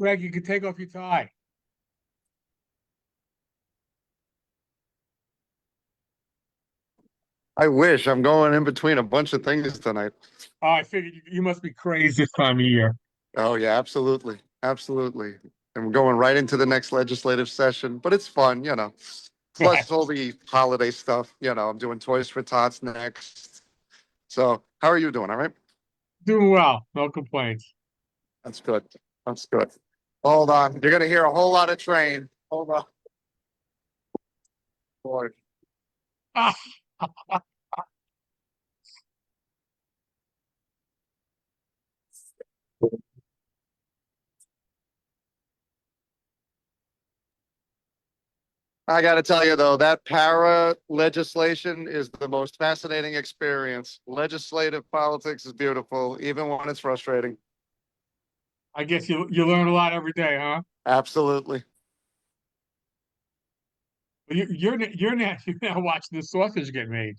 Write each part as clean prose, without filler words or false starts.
Greg, you can take off your tie. I wish. I'm going in between a bunch of things tonight. Oh, I figured you must be crazy this time of year. Oh yeah, absolutely. Absolutely. And we're going right into the next legislative session, but it's fun, you know. Plus all the holiday stuff, you know, I'm doing Toys for Tots next. So how are you doing? All right? Doing well, no complaints. That's good. That's good. Hold on. You're gonna hear a whole lot of train. Hold on. Boy. Ah, I got to tell you though, that para legislation is the most fascinating experience. Legislative politics is beautiful, even when it's frustrating. I guess you learn a lot every day, huh? Absolutely. You're now watching the sausage get made.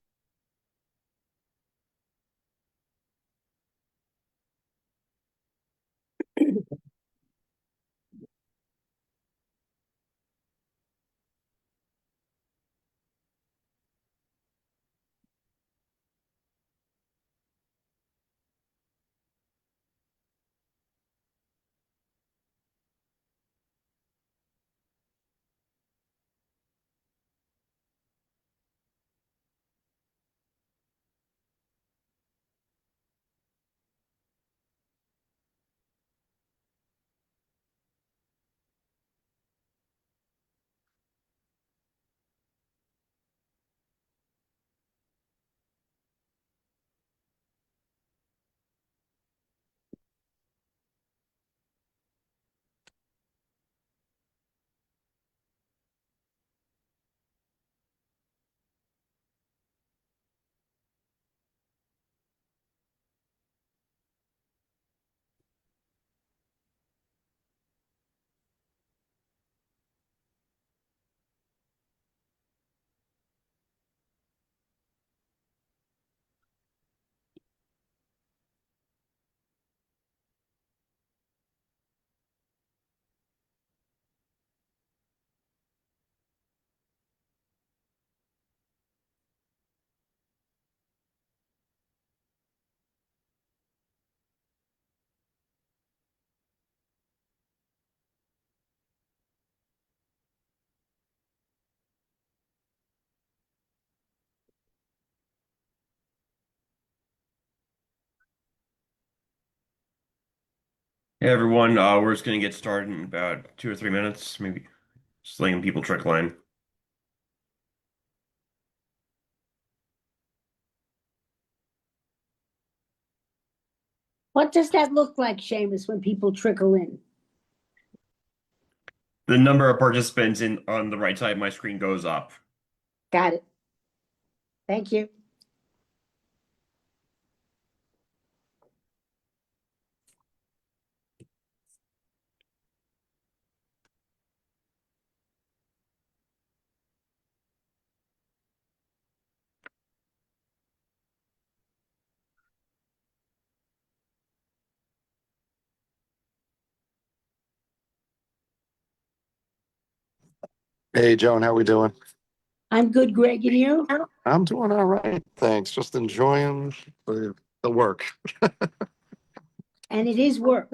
Hey everyone, we're just gonna get started in about 2 or 3 minutes, maybe just letting people trickle in. What does that look like, Seamus, when people trickle in? The number of participants in on the right side of my screen goes up. Got it. Thank you. Hey, Joan, how we doing? I'm good, Greg, and you? I'm doing all right. Thanks. Just enjoying the work. And it is work.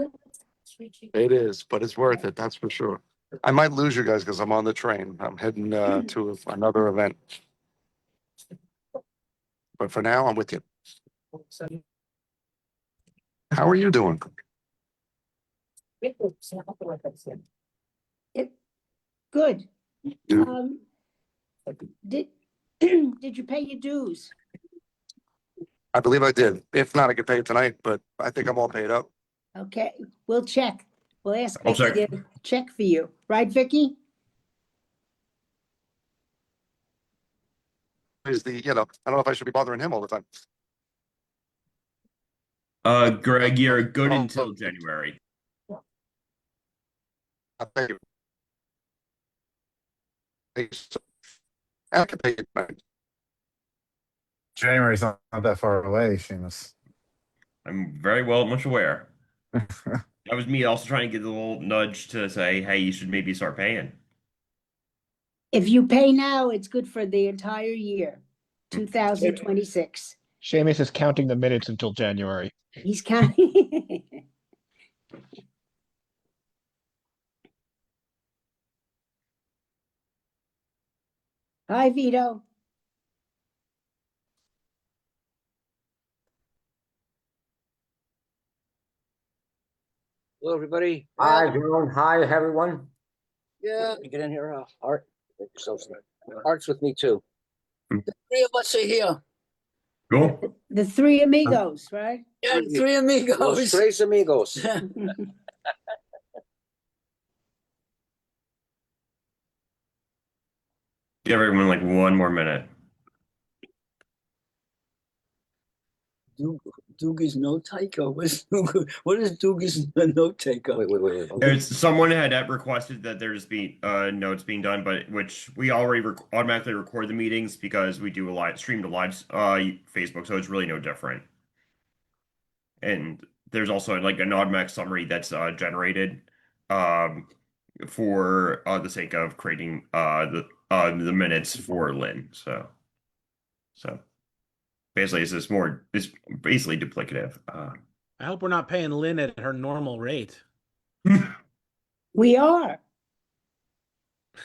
It is, but it's worth it. That's for sure. I might lose you guys because I'm on the train. I'm heading to another event. But for now, I'm with you. How are you doing? It, good. You- Um, did did you pay your dues? I believe I did. If not, I could pay it tonight, but I think I'm all paid up. Okay, we'll check. We'll ask I'll Vicky check. to check for you. Right, Vicky? Is the, I don't know if I should be bothering him all the time. Greg, you're good Oh, until January. thank you. I can pay it tonight. January's not that far away, Seamus. I'm very well much aware. That was me also trying to get a little nudge to say, hey, you should maybe start paying. If you pay now, it's good for the entire year, 2026. Seamus is counting the minutes until January. He's counting. Hi, Vito. Hello, everybody. Hi, everyone. Hi, everyone. Yeah, get in here, Art. Art's with me too. The three of us are here. Cool. The three amigos, right? Yeah, three amigos. Los tres amigos. Give everyone like one more minute. Doug is no taker. What is Doug is no taker? Wait. There's someone had requested that there's be notes being done, but which we already automatically record the meetings because we do a live stream to live Facebook, so it's really no different. And there's also like an automatic summary that's generated for the sake of creating the minutes for Lynn. So basically, it's basically duplicative. I hope we're not paying Lynn at her normal rate. We are.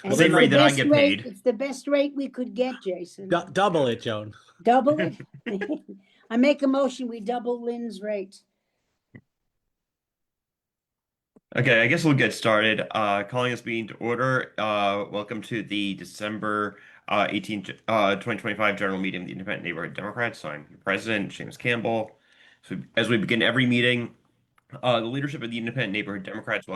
And Same it's rate the that I best get rate- paid. It's the best rate we could get, Jason. Double it, Joan. Double it. I make a motion, we double Lynn's rate. Okay, I guess we'll get started. Calling this meeting to order. Welcome to the December 18th, 2025 General Meeting of the Independent Neighborhood Democrats. I'm your president, James Campbell. So as we begin every meeting, the leadership of the Independent Neighborhood Democrats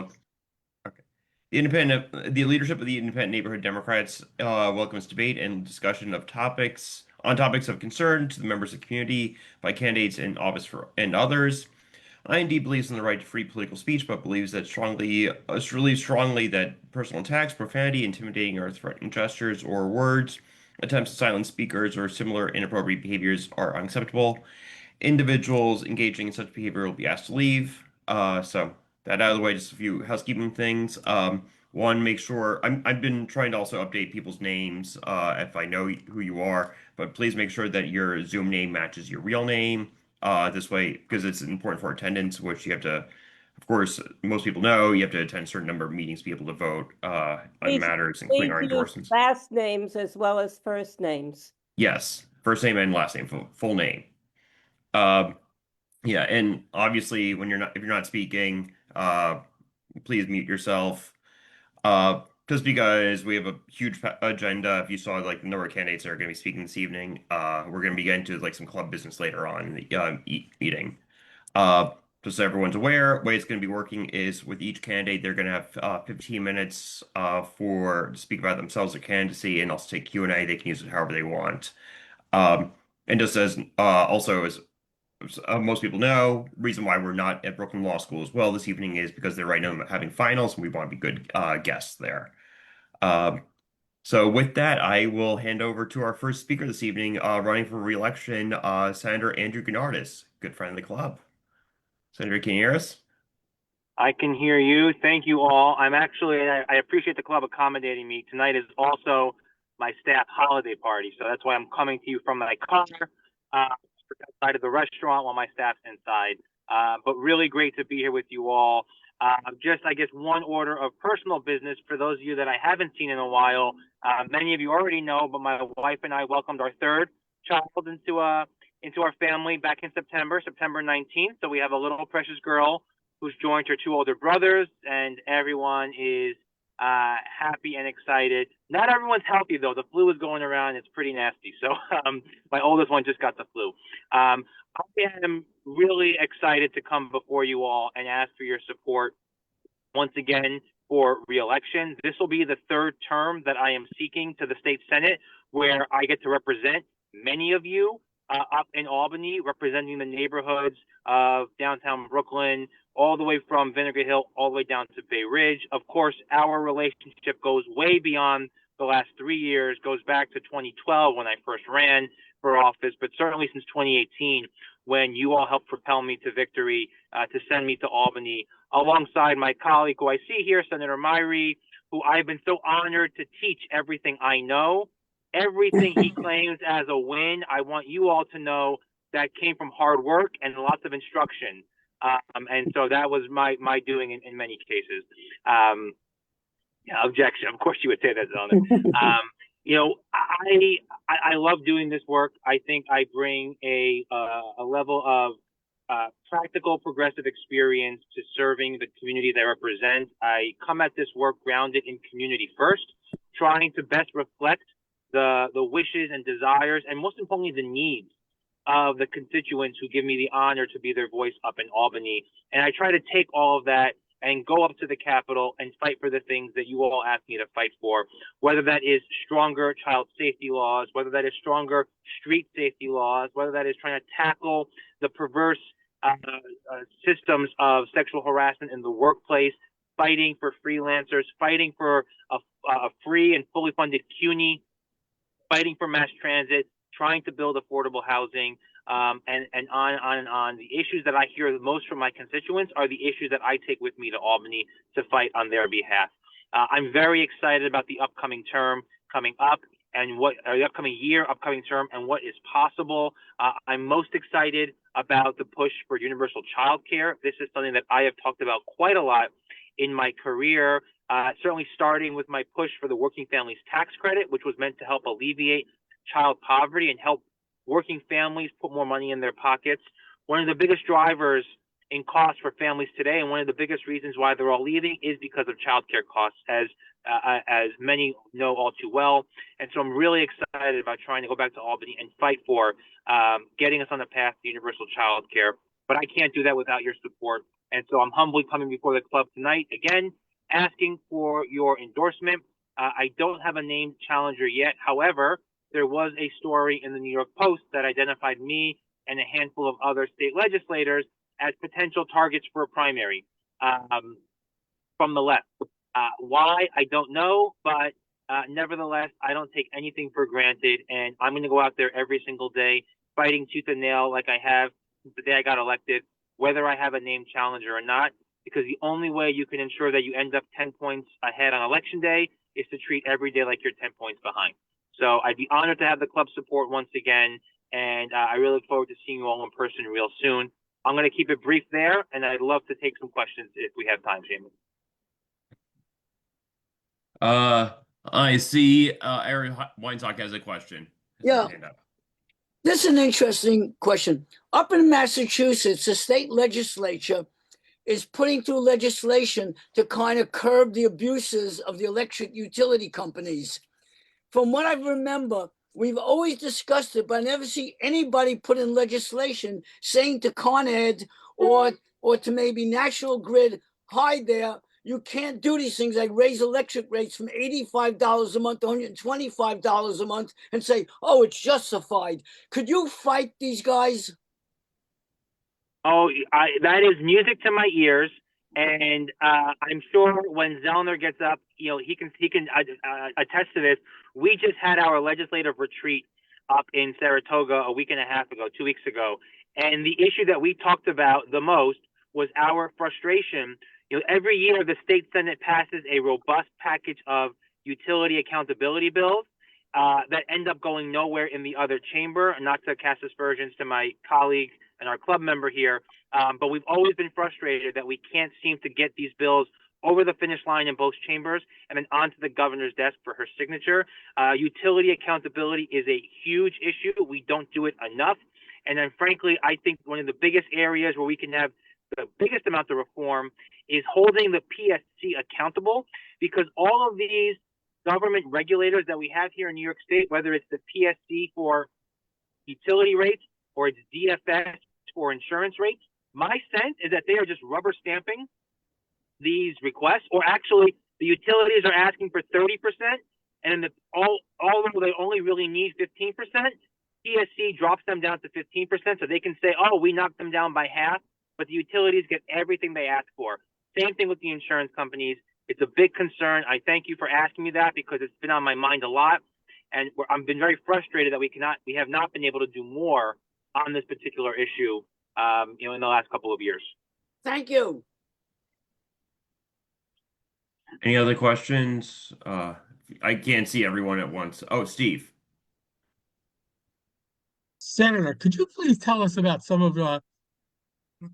the leadership of the Independent Neighborhood Democrats welcomes debate and discussion of topics of concern to the members of the community by candidates in office and others. IND believes in the right to free political speech, but believes that really strongly that personal attacks, profanity, intimidating or threatening gestures or words, attempts to silence speakers, or similar inappropriate behaviors are unacceptable. Individuals engaging in such behavior will be asked to leave. So that out of the way, just a few housekeeping things. One, make sure I've been trying to also update people's names if I know who you are, but please make sure that your Zoom name matches your real name. This way, because it's important for attendance, which you have to, of course, most people know, you have to attend a certain number of meetings to be able to vote on matters, including our endorsements. Last names as well as first names. Yes, first name and last name, full name. Yeah, and obviously, if you're not speaking, please mute yourself. Just because we have a huge agenda. If you saw like the number of candidates that are going to be speaking this evening, we're going to be getting to like some club business later on in the meeting. Just so everyone's aware, the way it's going to be working is with each candidate, they're going to have 15 minutes to speak about themselves, their candidacy, and also take Q&A. They can use it however they want. And just as most people know, reason why we're not at Brooklyn Law School as well this evening is because they're right now having finals, and we want to be good guests there. So with that, I will hand over to our first speaker this evening, running for re-election, Senator Andrew Gennardis, good friend of the club. Senator, can you hear us? I can hear you. Thank you all. I appreciate the club accommodating me. Tonight is also my staff holiday party, so that's why I'm coming to you from my car outside of the restaurant while my staff's inside. But really great to be here with you all. Just, I guess, one order of personal business for those of you that I haven't seen in a while. Many of you already know, but my wife and I welcomed our third child into our family back in September 19th. So we have a little precious girl who's joined her two older brothers, and everyone is happy and excited. Not everyone's healthy though. The flu is going around. It's pretty nasty. So my oldest one just got the flu. I am really excited to come before you all and ask for your support once again for re-election. This will be the third term that I am seeking to the state Senate, where I get to represent many of you up in Albany, representing the neighborhoods of downtown Brooklyn, all the way from Vinegar Hill, all the way down to Bay Ridge. Of course, our relationship goes way beyond the last 3 years, goes back to 2012 when I first ran for office, but certainly since 2018, when you all helped propel me to victory to send me to Albany alongside my colleague who I see here, Senator Myrie, who I've been so honored to teach everything I know. Everything he claims as a win, I want you all to know that came from hard work and lots of instruction. And so that was my doing in many cases. Yeah, objection. Of course you would say that, Zellner. You know, I love doing this work. I think I bring a level of practical, progressive experience to serving the communities I represent. I come at this work grounded in community first, trying to best reflect the wishes and desires, and most importantly, the needs of the constituents who give me the honor to be their voice up in Albany. And I try to take all of that and go up to the Capitol and fight for the things that you all ask me to fight for, whether that is stronger child safety laws, whether that is stronger street safety laws, whether that is trying to tackle the perverse systems of sexual harassment in the workplace, fighting for freelancers, fighting for a free and fully funded CUNY, fighting for mass transit, trying to build affordable housing, and on and on. The issues that I hear the most from my constituents are the issues that I take with me to Albany to fight on their behalf. I'm very excited about the upcoming term coming up and the upcoming year, upcoming term, and what is possible. I'm most excited about the push for universal child care. This is something that I have talked about quite a lot in my career, certainly starting with my push for the Working Families Tax Credit, which was meant to help alleviate child poverty and help working families put more money in their pockets. One of the biggest drivers in costs for families today, and one of the biggest reasons why they're all leaving, is because of childcare costs, as many know all too well. And so I'm really excited about trying to go back to Albany and fight for getting us on the path to universal childcare. But I can't do that without your support. And so I'm humbly coming before the club tonight, again, asking for your endorsement. I don't have a named challenger yet. However, there was a story in the New York Post that identified me and a handful of other state legislators as potential targets for a primary from the left. Why, I don't know, but nevertheless, I don't take anything for granted, and I'm going to go out there every single day fighting tooth and nail like I have since the day I got elected, whether I have a named challenger or not, because the only way you can ensure that you end up 10 points ahead on election day is to treat every day like you're 10 points behind. So I'd be honored to have the club support once again, and I really look forward to seeing you all in person real soon. I'm going to keep it brief there, and I'd love to take some questions if we have time, Jamie. I see Eric Weinstock has a question. Yeah. This is an interesting question. Up in Massachusetts, the state legislature is putting through legislation to kind of curb the abuses of the electric utility companies. From what I remember, we've always discussed it, but I never see anybody put in legislation saying to Con Ed or to maybe National Grid, hi there, you can't do these things like raise electric rates from $85 a month to $125 a month and say, oh, it's justified. Could you fight these guys? Oh, that is music to my ears. And I'm sure when Zellner gets up, you know, he can attest to this. We just had our legislative retreat up in Saratoga a week and a half ago, 2 weeks ago. And the issue that we talked about the most was our frustration. You know, every year the state Senate passes a robust package of utility accountability bills that end up going nowhere in the other chamber. And not to cast aspersions to my colleague and our club member here, but we've always been frustrated that we can't seem to get these bills over the finish line in both chambers and then onto the governor's desk for her signature. Utility accountability is a huge issue. We don't do it enough. And then frankly, I think one of the biggest areas where we can have the biggest amount of reform is holding the PSC accountable, because all of these government regulators that we have here in New York State, whether it's the PSC for utility rates or it's DFS for insurance rates, my sense is that they are just rubber stamping these requests, or actually the utilities are asking for 30%, and although they only really need 15%, PSC drops them down to 15%, so they can say, oh, we knocked them down by half, but the utilities get everything they ask for. Same thing with the insurance companies. It's a big concern. I thank you for asking me that, because it's been on my mind a lot, and I've been very frustrated that we have not been able to do more on this particular issue, in the last couple of years. Thank you. Any other questions? I can't see everyone at once. Oh, Steve. Senator, could you please tell us about some of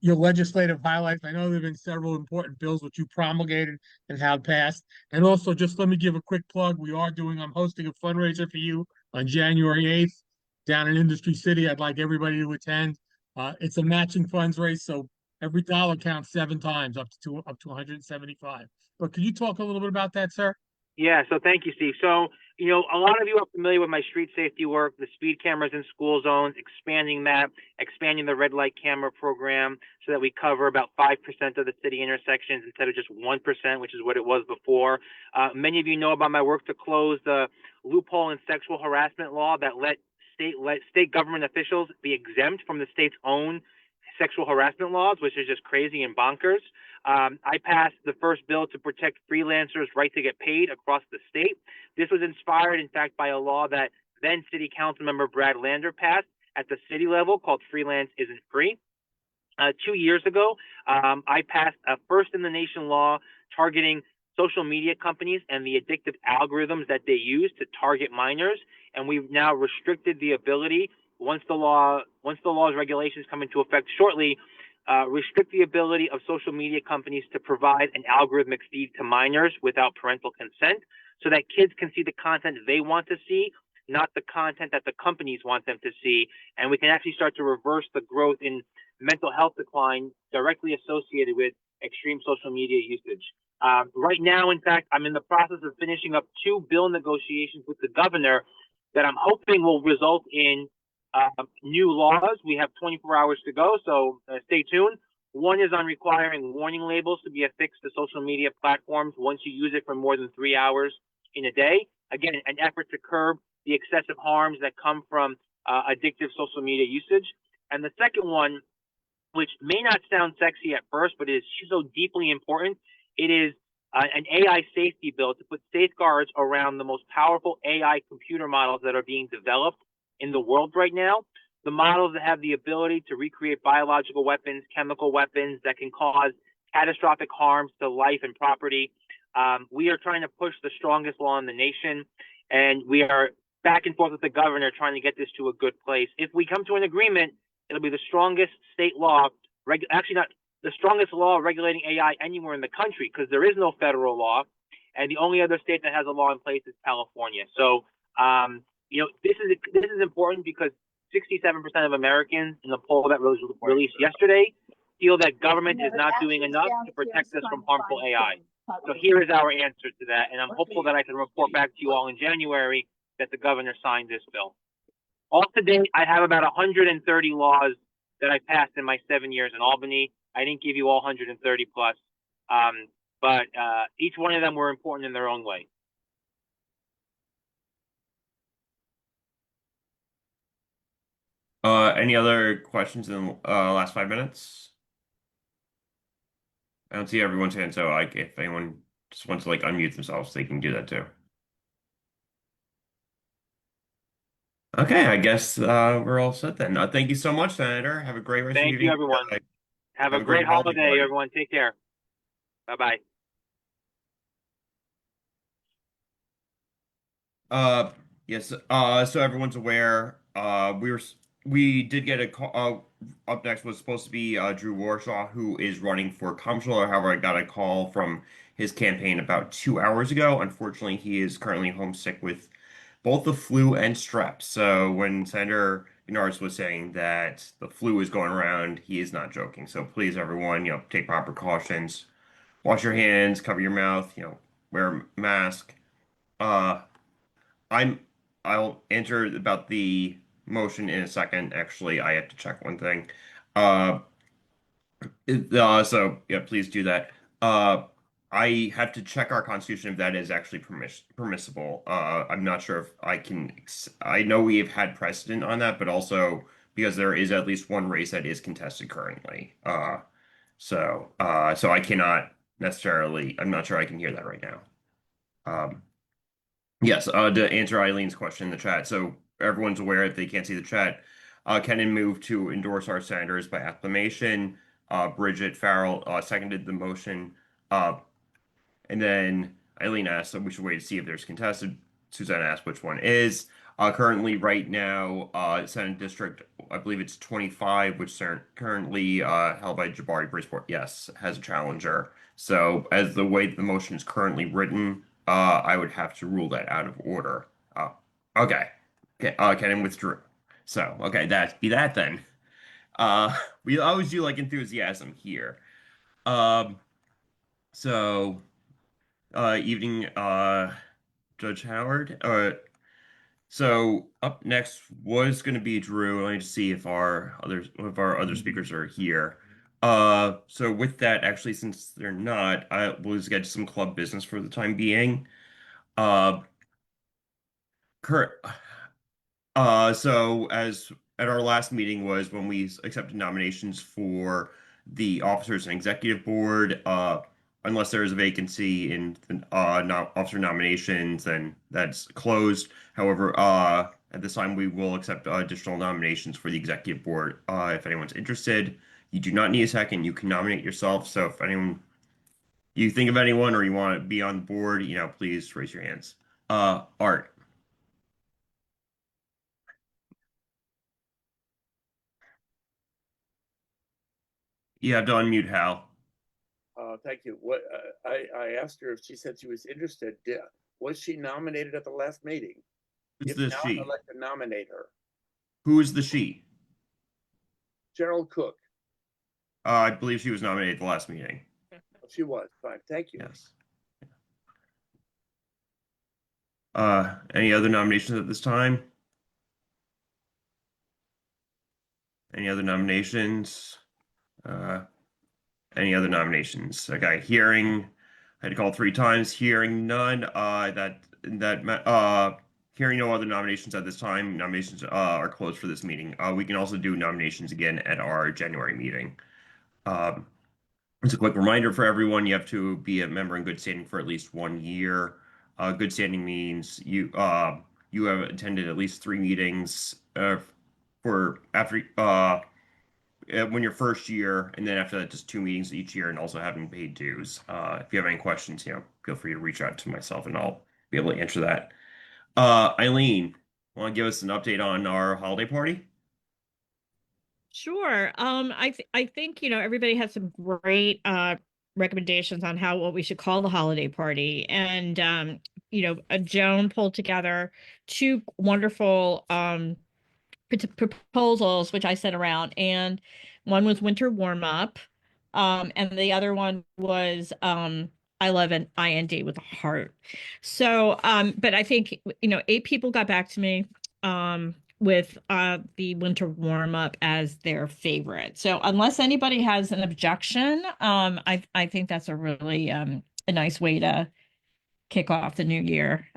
your legislative highlights? I know there have been several important bills which you promulgated and have passed. And also, just let me give a quick plug. I'm hosting a fundraiser for you on January 8th down in Industry City. I'd like everybody to attend. It's a matching funds race, so every dollar counts 7 times up to 175. But could you talk a little bit about that, sir? Yeah, so thank you, Steve. So, a lot of you are familiar with my street safety work, the speed cameras in school zones, expanding the red light camera program so that we cover about 5% of the city intersections instead of just 1%, which is what it was before. Many of you know about my work to close the loophole in sexual harassment law that let state government officials be exempt from the state's own sexual harassment laws, which is just crazy and bonkers. I passed the first bill to protect freelancers' right to get paid across the state. This was inspired, in fact, by a law that then City Council member Brad Lander passed at the city level called Freelance Isn't Free. 2 years ago, I passed a first-in-the-nation law targeting social media companies and the addictive algorithms that they use to target minors. And we've now restricted the ability, once the law's regulations come into effect shortly, restrict the ability of social media companies to provide an algorithmic feed to minors without parental consent so that kids can see the content they want to see, not the content that the companies want them to see. And we can actually start to reverse the growth in mental health decline directly associated with extreme social media usage. Right now, in fact, I'm in the process of finishing up 2 bill negotiations with the governor that I'm hoping will result in new laws. We have 24 hours to go, so stay tuned. One is on requiring warning labels to be affixed to social media platforms once you use it for more than 3 hours in a day. Again, an effort to curb the excessive harms that come from addictive social media usage. And the second one, which may not sound sexy at first, but is so deeply important, it is an AI safety bill to put safeguards around the most powerful AI computer models that are being developed in the world right now. The models that have the ability to recreate biological weapons, chemical weapons that can cause catastrophic harms to life and property. We are trying to push the strongest law in the nation, and we are back and forth with the governor trying to get this to a good place. If we come to an agreement, it'll be the strongest state law, actually not the strongest law regulating AI anywhere in the country, because there is no federal law, and the only other state that has a law in place is California. So, this is important because 67% of Americans in the poll that was released yesterday feel that government is not doing enough to protect us from harmful AI. So here is our answer to that, and I'm hopeful that I can report back to you all in January that the governor signed this bill. All to date, I have about 130 laws that I passed in my 7 years in Albany. I didn't give you all 130 plus, but each one of them were important in their own way. Any other questions in the last 5 minutes? I don't see everyone's hand, so if anyone just wants to unmute themselves, they can do that too. Okay, I guess we're all set then. Thank you so much, Senator. Have a great rest of your Thank evening. you, everyone. Have a great holiday, everyone. Take care. Bye-bye. Yes. So everyone's aware. We did get a call. Up next was supposed to be Drew Warshaw, who is running for comptroller. However, I got a call from his campaign about 2 hours ago. Unfortunately, he is currently homesick with both the flu and strep. So when Senator Bernards was saying that the flu is going around, he is not joking. So please, everyone, take proper precautions. Wash your hands, cover your mouth, wear a mask. I'll answer about the motion in a second. Actually, I have to check one thing. So yeah, please do that. I have to check our constitution if that is actually permissible. I'm not sure if I can. I know we have had precedent on that, but also because there is at least one race that is contested currently. So I cannot necessarily. I'm not sure I can hear that right now. Yes, to answer Eileen's question in the chat. So everyone's aware if they can't see the chat. Kenan moved to endorse our senators by acclamation. Bridget Farrell seconded the motion. And then Eileen asked, so we should wait to see if there's contested. Suzanne asked which one is. Currently, right now, Senate District, I believe it's 25, which is currently held by Jabari Bridgeport, yes, has a challenger. So, as the way the motion is currently written, I would have to rule that out of order. Okay. Kenan withdrew. So, okay, that be that then. We always do like enthusiasm here. So, evening, Judge Howard. So up next was going to be Drew. Let me just see if our other speakers are here. So with that, actually, since they're not, we'll just get to some club business for the time being. So as at our last meeting was when we accepted nominations for the officers and executive board. Unless there is a vacancy in officer nominations, then that's closed. However, at this time, we will accept additional nominations for the executive board. If anyone's interested, you do not need a second. You can nominate yourself. So if you think of anyone or you want to be on the board, please raise your hands. Art. You have to unmute Hal. Thank you. I asked her if she said she was interested. Was she nominated at the last meeting? Who's the she? I'd like to nominate her. Who is the she? Gerald Cook. I believe she was nominated at the last meeting. She was. Fine. Thank you. Yes. Any other nominations at this time? Any other nominations? Any other nominations? Okay, hearing. I had to call 3 times. Hearing none. Hearing no other nominations at this time. Nominations are closed for this meeting. We can also do nominations again at our January meeting. It's a quick reminder for everyone: you have to be a member in good standing for at least 1 year. Good standing means you have attended at least 3 meetings when your first year, and then after that, just 2 meetings each year, and also having paid dues. If you have any questions, feel free to reach out to myself, and I'll be able to answer that. Eileen, want to give us an update on our holiday party? Sure. I think everybody has some great recommendations on what we should call the holiday party, and Joan pulled together 2 wonderful proposals which I sent around, and one was winter warm up, and the other one was I love an IND with a heart. So but I think 8 people got back to me with the winter warm up as their favorite. So unless anybody has an objection, I think that's a really a nice way to kick off the new year.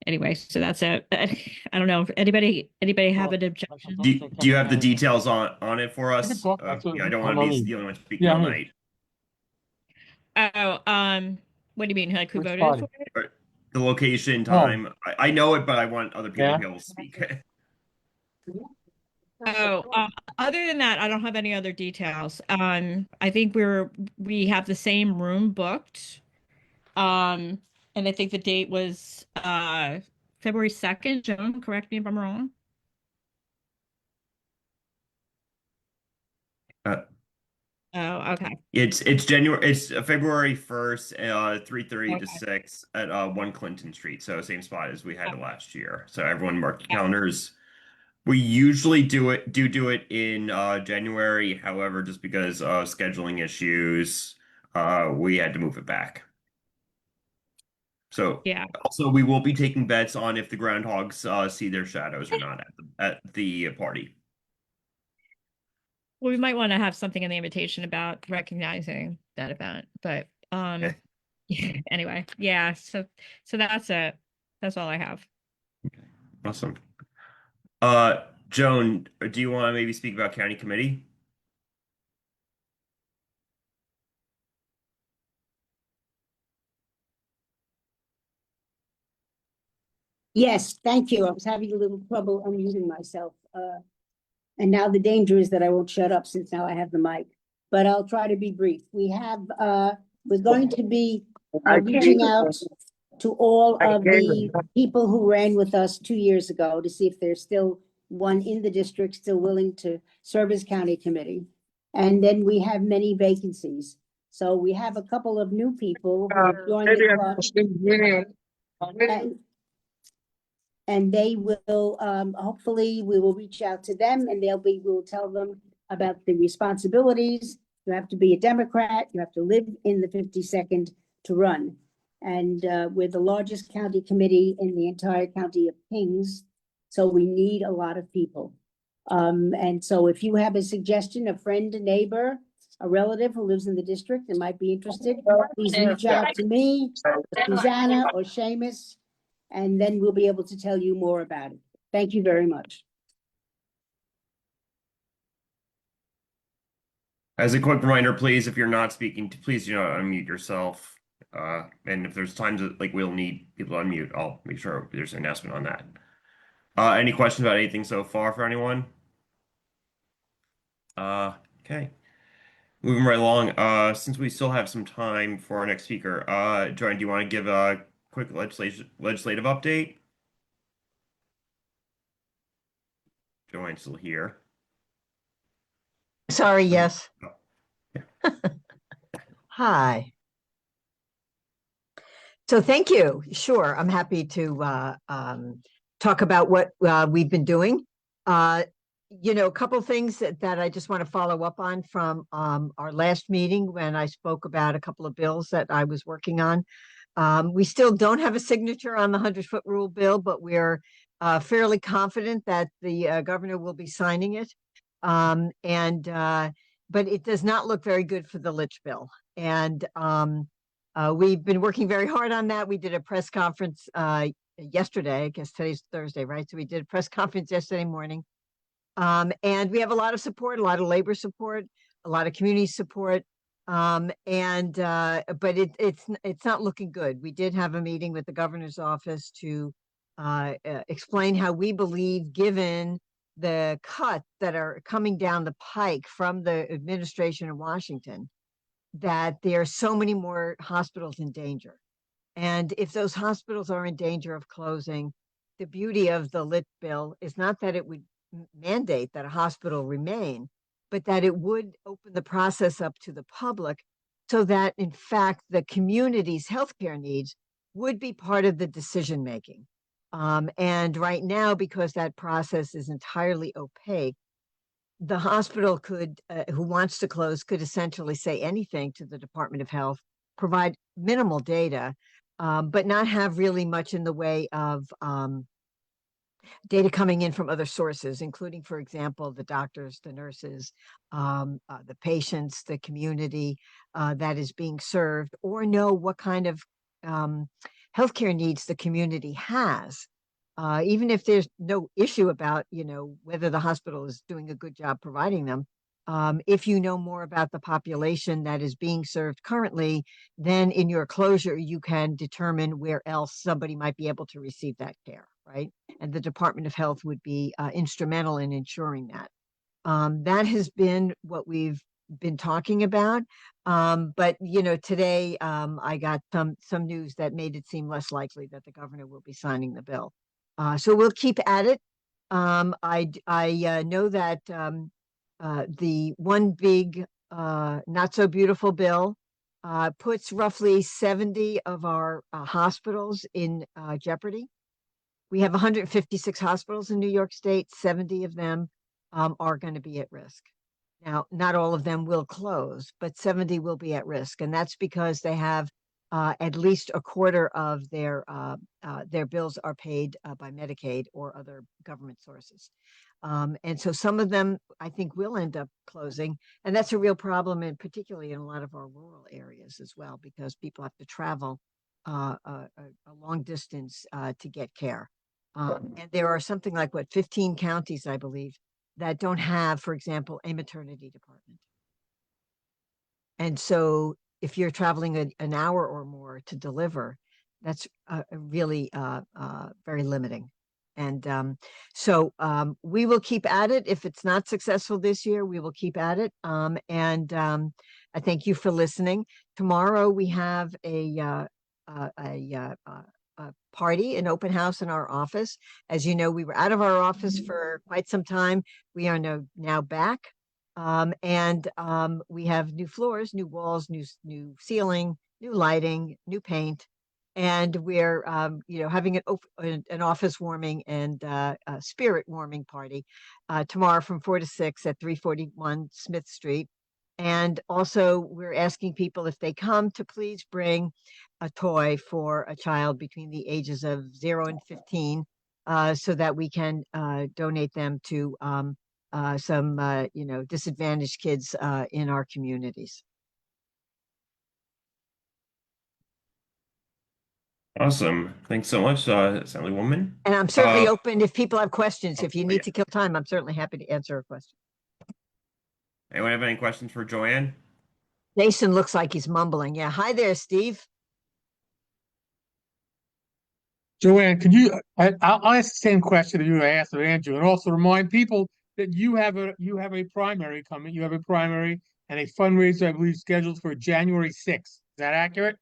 Anyway, so that's it. I don't know if anybody have an objection. Do you have the details on it for us? I don't want to be the only one speaking all night. Oh, what do you mean? Like who voted for it? The location, time. I know it, but I want other people to be able to speak. Other than that, I don't have any other details. I think we have the same room booked. And I think the date was February 2nd. Joan, correct me if I'm wrong. Okay. It's February 1st, 3:30 to 6 at 1 Clinton Street. So same spot as we had it last year. So everyone mark your calendars. We usually do it in January. However, just because of scheduling issues, we had to move it back. So yeah. Also, we will be taking bets on if the groundhogs see their shadows or not at the party. Well, we might want to have something in the invitation about recognizing that event, but anyway, yeah. So that's it. That's all I have. Okay. Awesome. Joan, do you want to maybe speak about county committee? Yes, thank you. I was having a little trouble unmuting myself. And now the danger is that I won't shut up since now I have the mic, but I'll try to be brief. We're going to be reaching out to all of the people who ran with us 2 years ago to see if there's still one in the district still willing to serve as county committee. And then we have many vacancies. So we have a couple of new people who have joined the club. And they will, hopefully, we will reach out to them and we will tell them about the responsibilities. You have to be a Democrat, you have to live in the 52nd to run. And we're the largest county committee in the entire county of Kings, so we need a lot of people. And so if you have a suggestion, a friend, a neighbor, a relative who lives in the district and might be interested, please reach out to me, Susanna, or Seamus, and then we'll be able to tell you more about it. Thank you very much. As a quick reminder, please, if you're not speaking, please do not unmute yourself. And if there's times that like we'll need people to unmute, I'll make sure there's an announcement on that. Any questions about anything so far for anyone? Okay. Moving right along, since we still have some time for our next speaker, Joanne, do you want to give a quick legislative update? Joanne's still here. Sorry, yes. Oh. Hi. So thank you. Sure, I'm happy to talk about what we've been doing. You know, a couple things that I just want to follow up on from our last meeting when I spoke about a couple of bills that I was working on. We still don't have a signature on the 100-foot rule bill, but we're fairly confident that the governor will be signing it. But it does not look very good for the Litch bill. And we've been working very hard on that. We did a press conference yesterday. I guess today's Thursday, right? So we did a press conference yesterday morning. And we have a lot of support, a lot of labor support, a lot of community support. But it's not looking good. We did have a meeting with the governor's office to explain how we believe, given the cuts that are coming down the pike from the administration in Washington, that there are so many more hospitals in danger. And if those hospitals are in danger of closing, the beauty of the Lit bill is not that it would mandate that a hospital remain, but that it would open the process up to the public so that, in fact, the community's healthcare needs would be part of the decision making. And right now, because that process is entirely opaque, the hospital could, who wants to close, could essentially say anything to the Department of Health, provide minimal data, but not have really much in the way of data coming in from other sources, including, for example, the doctors, the nurses, the patients, the community that is being served, or know what kind of healthcare needs the community has. Even if there's no issue about, you know, whether the hospital is doing a good job providing them, if you know more about the population that is being served currently, then in your closure, you can determine where else somebody might be able to receive that care, right? And the Department of Health would be instrumental in ensuring that. That has been what we've been talking about. But, you know, today I got some news that made it seem less likely that the governor will be signing the bill. So we'll keep at it. I know that the one big not so beautiful bill puts roughly 70 of our hospitals in jeopardy. We have 156 hospitals in New York State. 70 of them are going to be at risk. Now, not all of them will close, but 70 will be at risk. And that's because they have at least a quarter of their bills are paid by Medicaid or other government sources. And so some of them, I think, will end up closing. And that's a real problem, and particularly in a lot of our rural areas as well, because people have to travel a long distance to get care. And there are something like, 15 counties, I believe, that don't have, for example, a maternity department. And so if you're traveling an hour or more to deliver, that's really very limiting. And we will keep at it. If it's not successful this year, we will keep at it. I thank you for listening. Tomorrow we have a party, an open house in our office. As you know, we were out of our office for quite some time. We are now back. We have new floors, new walls, new ceiling, new lighting, new paint. And we're having an office warming and a spirit warming party tomorrow from 4 to 6 at 341 Smith Street. And also we're asking people, if they come, to please bring a toy for a child between the ages of 0 and 15 so that we can donate them to some disadvantaged kids in our communities. Awesome. Thanks so much, Assemblywoman. And I'm certainly open if people have questions. If you need to kill time, I'm certainly happy to answer a question. Anyone have any questions for Joanne? Jason looks like he's mumbling. Yeah. Hi there, Steve. Joanne, I'll ask the same question that you asked of Andrew, and also remind people that you have a primary coming. You have a primary and a fundraiser, I believe, scheduled for January 6th. Is that accurate?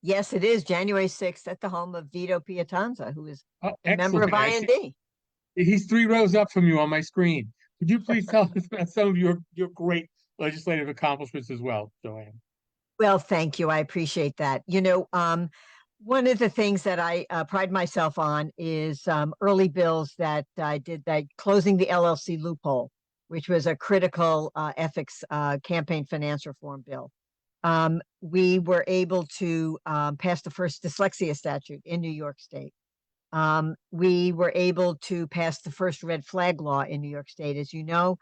Yes, it is January 6th at the home of Vito Piatanza, who is a member of Excellent. IND. He's 3 rows up from you on my screen. Could you please tell us about some of your great legislative accomplishments as well, Joanne? Well, thank you. I appreciate that. One of the things that I pride myself on is early bills that I did, that closing the LLC loophole, which was a critical ethics campaign finance reform bill. We were able to pass the first dyslexia statute in New York State. We were able to pass the first red flag law in New York State. As you know,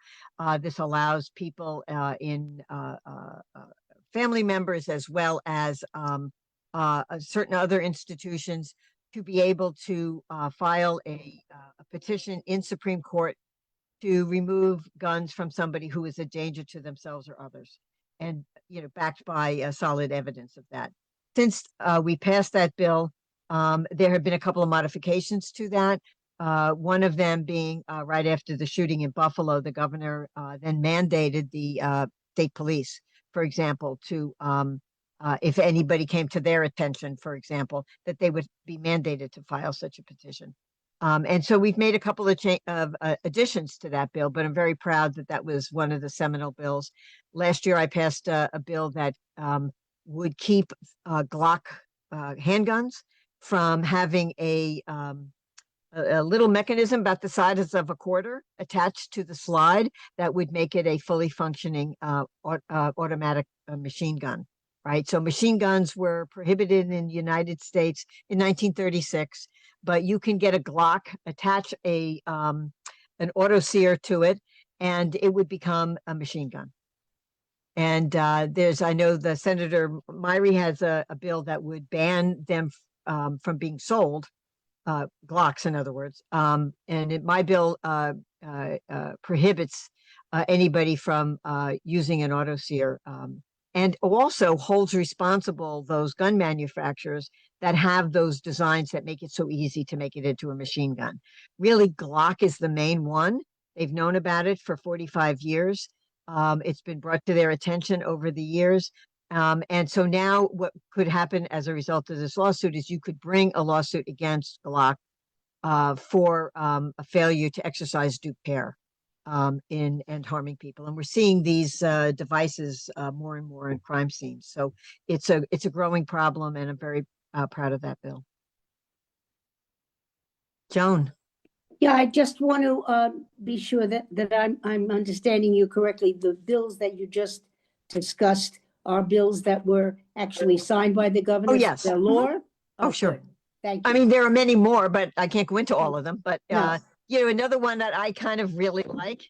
this allows people in family members, as well as certain other institutions, to be able to file a petition in Supreme Court to remove guns from somebody who is a danger to themselves or others, and backed by solid evidence of that. Since we passed that bill, there have been a couple of modifications to that. One of them being right after the shooting in Buffalo, the governor then mandated the state police, for example, to if anybody came to their attention, for example, that they would be mandated to file such a petition. And so we've made a couple of additions to that bill, but I'm very proud that that was one of the seminal bills. Last year, I passed a bill that would keep Glock handguns from having a little mechanism about the size of a quarter attached to the slide that would make it a fully functioning automatic machine gun. Right. So machine guns were prohibited in the United States in 1936, but you can get a Glock, attach an auto sear to it, and it would become a machine gun. And I know the Senator Myrie has a bill that would ban them from being sold, Glocks, in other words. My bill prohibits anybody from using an auto sear. And also holds responsible those gun manufacturers that have those designs that make it so easy to make it into a machine gun. Really, Glock is the main one. They've known about it for 45 years. It's been brought to their attention over the years. And so now what could happen as a result of this lawsuit is you could bring a lawsuit against Glock for a failure to exercise due care. And harming people, and we're seeing these devices more and more in crime scenes. So it's a growing problem, and I'm very proud of that bill. Joan. Yeah, I just want to be sure that I'm understanding you correctly. The bills that you just discussed are bills that were actually signed by the governor. Oh, yes. The law. Oh, sure. Good. Thank you. I mean, there are many more, but I can't go into all of them. But No. Another one that I kind of really like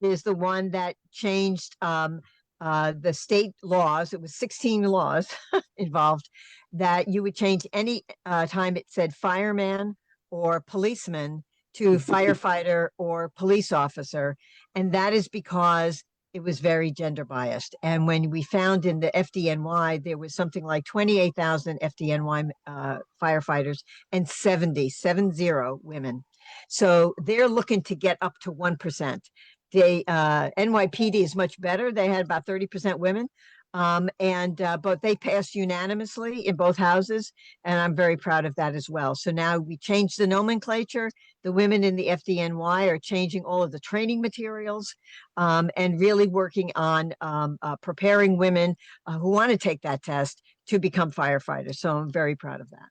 is the one that changed the state laws. It was 16 laws involved, that you would change any time it said fireman or policeman to firefighter or police officer. And that is because it was very gender biased. And when we found in the FDNY, there was something like 28,000 FDNY firefighters and 70 women. So they're looking to get up to 1%. They NYPD is much better. They had about 30% women. But they passed unanimously in both houses, and I'm very proud of that as well. So now we changed the nomenclature. The women in the FDNY are changing all of the training materials, and really working on preparing women who want to take that test to become firefighters. So I'm very proud of that.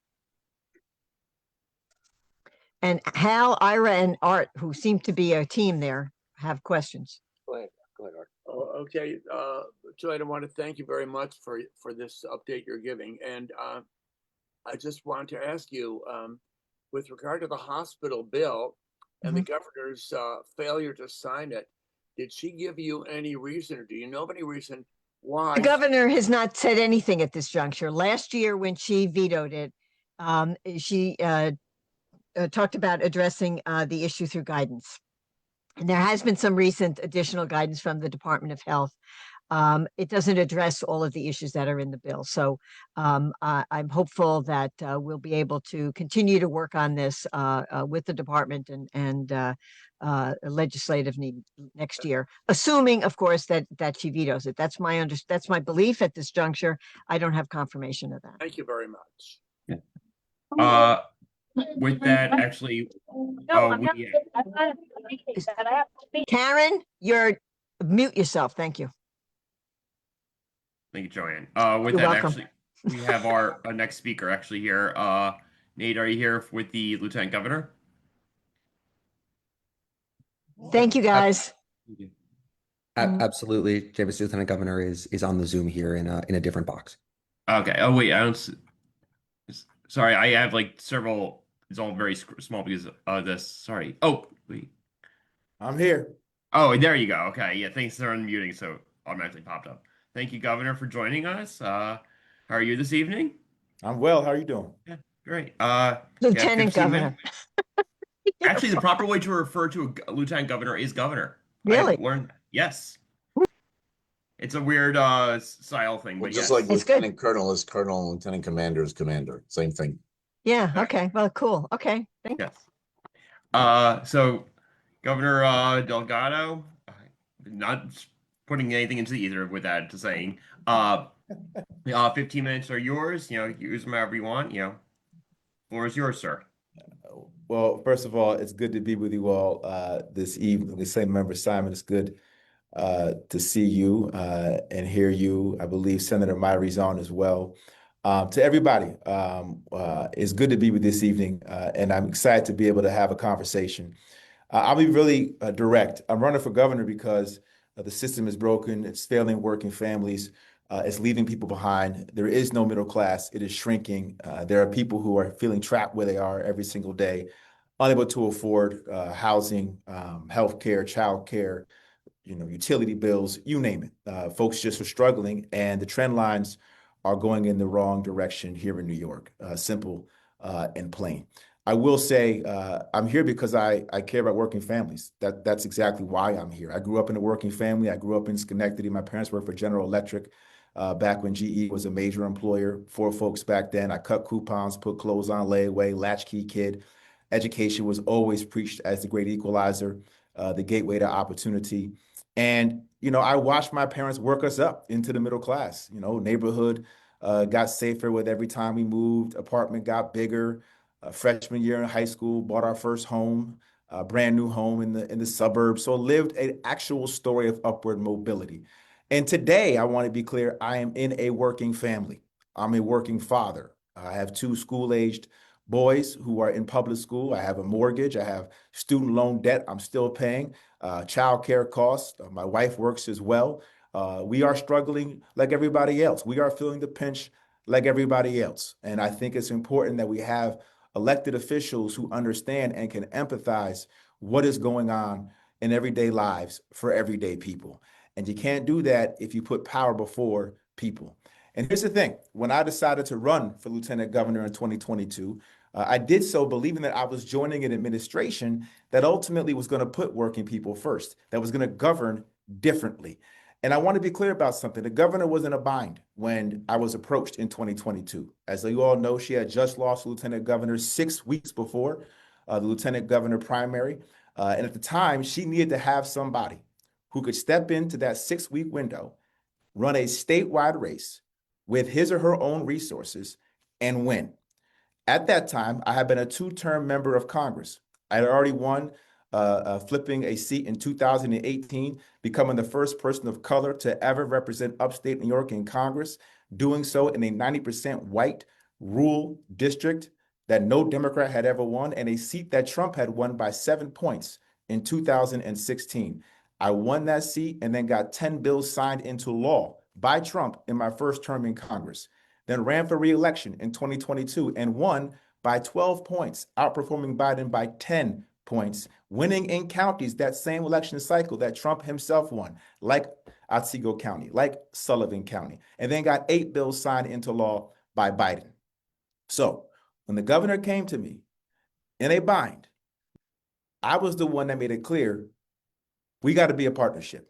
And Hal, Ira, and Art, who seem to be a team there, have questions. Go ahead, Art. Oh, okay, Joy, I want to thank you very much for this update you're giving. And I just want to ask you, with regard to the hospital bill and the governor's failure to sign it, did she give you any reason, or do you know of any reason why? The governor has not said anything at this juncture. Last year, when she vetoed it, she talked about addressing the issue through guidance. And there has been some recent additional guidance from the Department of Health. It doesn't address all of the issues that are in the bill. So I'm hopeful that we'll be able to continue to work on this with the department and legislative need next year, assuming, of course, that she vetoes it. That's my belief at this juncture. I don't have confirmation of that. Thank you very much. With that, actually, Karen, mute yourself. Thank you. Thank you, Joanne. You're With that, welcome. actually, we have our next speaker actually here. Nate, are you here with the Lieutenant Governor? Thank you, guys. Absolutely. James, Lieutenant Governor is on the Zoom here in a different box. Okay. Oh, wait, I don't. Sorry, I have like several. It's all very small because of this. Sorry. Oh, wait. I'm here. Oh, there you go. Okay. Yeah. Thanks for unmuting. So automatically popped up. Thank you, Governor, for joining us. How are you this evening? I'm well. How are you doing? Yeah, great. Lieutenant Governor. Actually, the proper way to refer to a Lieutenant Governor is Governor. Really? I learned. Yes. It's a weird style thing, Well, but just yes. like Lieutenant Colonel is Colonel and Lieutenant Commander is Commander. Same thing. Yeah. Okay. Well, cool. Okay. Thank you. Yes. So Governor Delgado, not putting anything into either with that to saying, 15 minutes are yours. Use them however you want. Floor is yours, sir. Well, first of all, it's good to be with you all this evening. The same member, Simon, it's good to see you and hear you. I believe Senator Myree's on as well. To everybody, it's good to be with this evening, and I'm excited to be able to have a conversation. I'll be really direct. I'm running for governor because the system is broken. It's failing working families. It's leaving people behind. There is no middle class. It is shrinking. There are people who are feeling trapped where they are every single day, unable to afford housing, healthcare, childcare, utility bills, you name it. Folks just are struggling, and the trend lines are going in the wrong direction here in New York. Simple and plain. I will say I'm here because I care about working families. That's exactly why I'm here. I grew up in a working family. I grew up in Schenectady. My parents worked for General Electric back when GE was a major employer for folks back then. I cut coupons, put clothes on layaway, latchkey kid. Education was always preached as the great equalizer, the gateway to opportunity. And, I watched my parents work us up into the middle class. Neighborhood got safer with every time we moved. Apartment got bigger. Freshman year in high school, bought our first home, brand new home in the suburbs. So lived an actual story of upward mobility. And today, I want to be clear, I am in a working family. I'm a working father. I have 2 school-aged boys who are in public school. I have a mortgage. I have student loan debt I'm still paying, childcare costs. My wife works as well. We are struggling like everybody else. We are feeling the pinch like everybody else. And I think it's important that we have elected officials who understand and can empathize what is going on in everyday lives for everyday people. And you can't do that if you put power before people. And here's the thing. When I decided to run for lieutenant governor in 2022, I did so believing that I was joining an administration that ultimately was going to put working people first, that was going to govern differently. And I want to be clear about something. The governor was in a bind when I was approached in 2022. As you all know, she had just lost lieutenant governor 6 weeks before the lieutenant governor primary. And at the time, she needed to have somebody who could step into that 6-week window, run a statewide race with his or her own resources, and win. At that time, I had been a 2-term member of Congress. I had already won, flipping a seat in 2018, becoming the first person of color to ever represent upstate New York in Congress, doing so in a 90% white rural district that no Democrat had ever won, and a seat that Trump had won by 7 points in 2016. I won that seat and then got 10 bills signed into law by Trump in my first term in Congress. Then ran for re-election in 2022 and won by 12 points, outperforming Biden by 10 points, winning in counties that same election cycle that Trump himself won, like Otsego County, like Sullivan County, and then got 8 bills signed into law by Biden. So when the governor came to me in a bind, I was the one that made it clear, we got to be a partnership.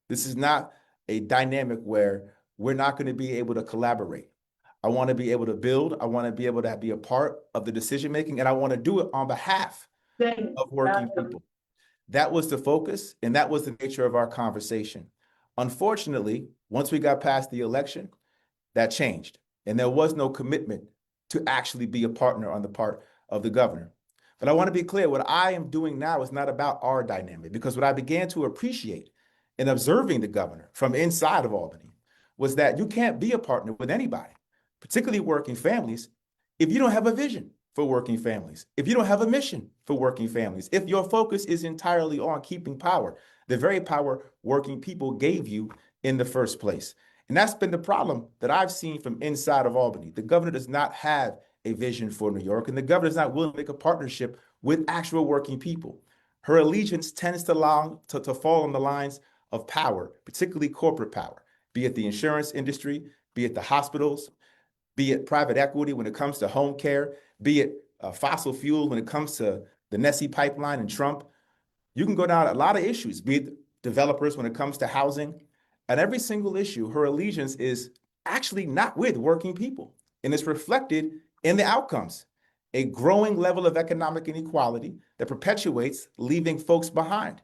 This is not a dynamic where we're not going to be able to collaborate. I want to be able to build. I want to be able to be a part of the decision-making, and I want to do it on behalf of working people. That was the focus, and that was the nature of our conversation. Unfortunately, once we got past the election, that changed, and there was no commitment to actually be a partner on the part of the governor. But I want to be clear, what I am doing now is not about our dynamic, because what I began to appreciate in observing the governor from inside of Albany was that you can't be a partner with anybody, particularly working families, if you don't have a vision for working families, if you don't have a mission for working families, if your focus is entirely on keeping power, the very power working people gave you in the first place. And that's been the problem that I've seen from inside of Albany. The governor does not have a vision for New York, and the governor is not willing to make a partnership with actual working people. Her allegiance tends to fall on the lines of power, particularly corporate power, be it the insurance industry, be it the hospitals, be it private equity when it comes to home care, be it fossil fuel when it comes to the Nessie pipeline and Trump. You can go down a lot of issues, be it developers when it comes to housing. And every single issue, her allegiance is actually not with working people. And it's reflected in the outcomes. A growing level of economic inequality that perpetuates leaving folks behind.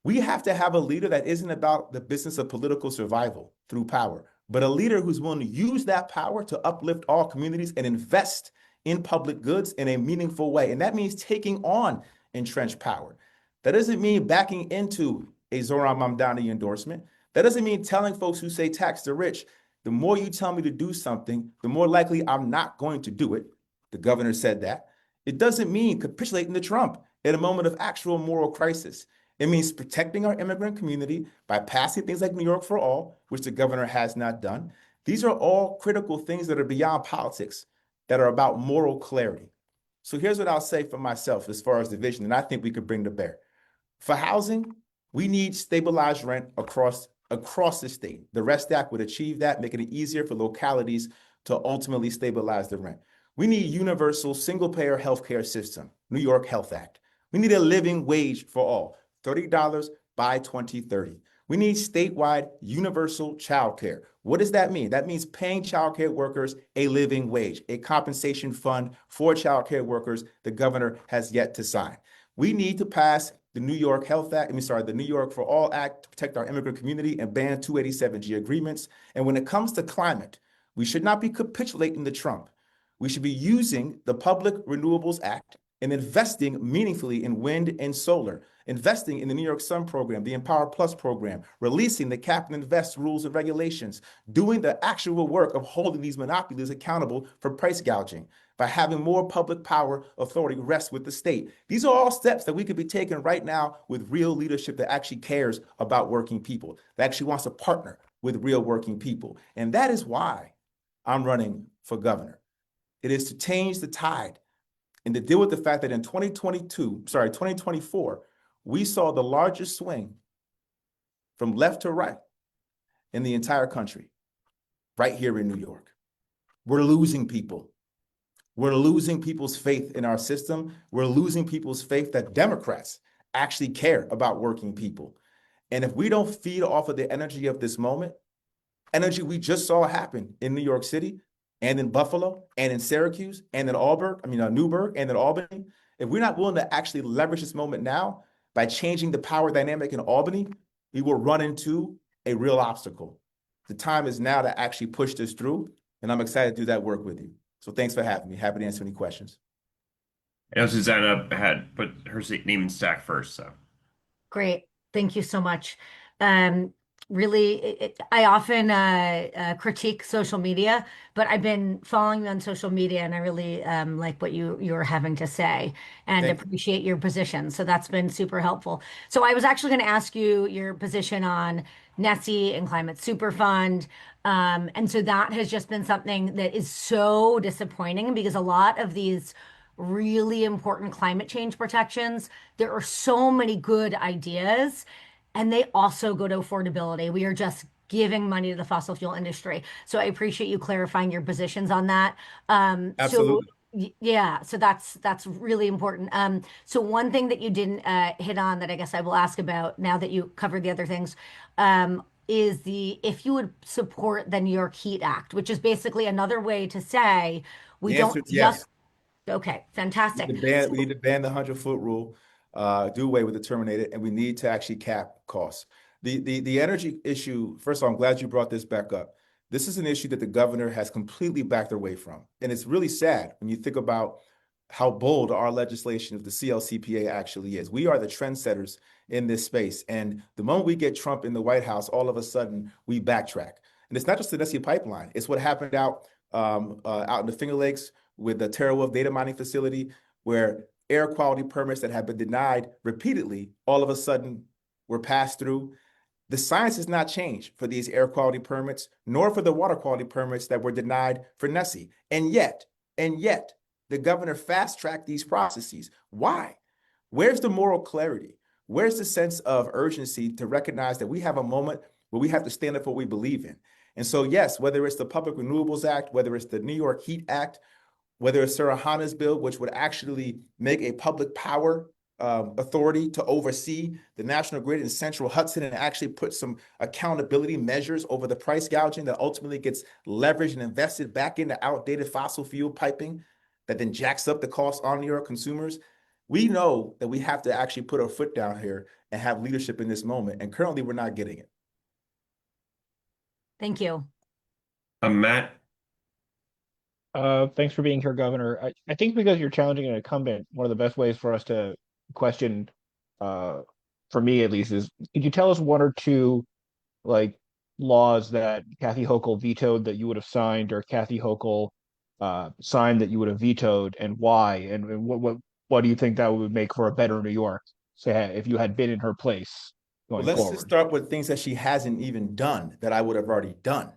We have to have a leader that isn't about the business of political survival through power, but a leader who's willing to use that power to uplift all communities and invest in public goods in a meaningful way. And that means taking on entrenched power. That doesn't mean backing into a Zohran Mamdani endorsement. That doesn't mean telling folks who say tax the rich, the more you tell me to do something, the more likely I'm not going to do it. The governor said that. It doesn't mean capitulating to Trump in a moment of actual moral crisis. It means protecting our immigrant community by passing things like New York for All, which the governor has not done. These are all critical things that are beyond politics, that are about moral clarity. So here's what I'll say for myself as far as the vision, and I think we could bring to bear. For housing, we need stabilized rent across the state. The REST Act would achieve that, making it easier for localities to ultimately stabilize the rent. We need universal single-payer healthcare system, New York Health Act. We need a living wage for all, $30 by 2030. We need statewide universal childcare. What does that mean? That means paying childcare workers a living wage, a compensation fund for childcare workers the governor has yet to sign. We need to pass the New York Health Act, the New York for All Act to protect our immigrant community and ban 287G agreements. And when it comes to climate, we should not be capitulating to Trump. We should be using the Public Renewables Act and investing meaningfully in wind and solar, investing in the New York Sun program, the Empower Plus program, releasing the cap and invest rules and regulations, doing the actual work of holding these monopolies accountable for price gouging, by having more public power authority rest with the state. These are all steps that we could be taking right now with real leadership that actually cares about working people, that actually wants to partner with real working people. And that is why I'm running for governor. It is to change the tide and to deal with the fact that in 2024, we saw the largest swing from left to right in the entire country, right here in New York. We're losing people. We're losing people's faith in our system. We're losing people's faith that Democrats actually care about working people. And if we don't feed off of the energy of this moment, energy we just saw happen in New York City and in Buffalo and in Syracuse and in Newburgh and in Albany If we're not willing to actually leverage this moment now by changing the power dynamic in Albany, we will run into a real obstacle. The time is now to actually push this through, and I'm excited to do that work with you. So thanks for having me. Happy to answer any questions. I know Susanna had put her name in stack first, so. Great. Thank you so much. Really, I often critique social media, but I've been following you on social media, and I really like what you're having to say and Thank you. appreciate your position. So that's been super helpful. So I was actually going to ask you your position on NESE and Climate Superfund. And so that has just been something that is so disappointing because a lot of these really important climate change protections, there are so many good ideas, and they also go to affordability. We are just giving money to the fossil fuel industry. So I appreciate you clarifying your positions on that. Absolutely. Yeah, so that's really important. So one thing that you didn't hit on that I guess I will ask about now that you covered the other things, is if you would support the New York Heat Act, which is basically another way to say we The don't answer is yes. just. Okay, fantastic. We need to ban the 100-foot rule, do away with the terminated, and we need to actually cap costs. The energy issue, first of all, I'm glad you brought this back up. This is an issue that the governor has completely backed away from. And it's really sad when you think about how bold our legislation of the CLCPA actually is. We are the trendsetters in this space. And the moment we get Trump in the White House, all of a sudden we backtrack. And it's not just the NESE pipeline. It's what happened out in the Finger Lakes with the TerraWolf data mining facility, where air quality permits that have been denied repeatedly, all of a sudden were passed through. The science has not changed for these air quality permits, nor for the water quality permits that were denied for NESE. And yet, the governor fast-tracked these processes. Why? Where's the moral clarity? Where's the sense of urgency to recognize that we have a moment where we have to stand up for what we believe in? And so, yes, whether it's the Public Renewables Act, whether it's the New York Heat Act, whether it's Sarah Hanna's bill, which would actually make a public power authority to oversee the national grid in Central Hudson and actually put some accountability measures over the price gouging that ultimately gets leveraged and invested back into outdated fossil fuel piping that then jacks up the cost on New York consumers. We know that we have to actually put our foot down here and have leadership in this moment. And currently we're not getting it. Thank you. Matt. Thanks for being here, Governor. I think because you're challenging an incumbent, one of the best ways for us to question, for me at least, is could you tell us one or two laws that Kathy Hochul vetoed that you would have signed, or Kathy Hochul signed that you would have vetoed, and why? And what do you think that would make for a better New York, say, if you had been in her place going Well, let's forward? just start with things that she hasn't even done that I would have already done.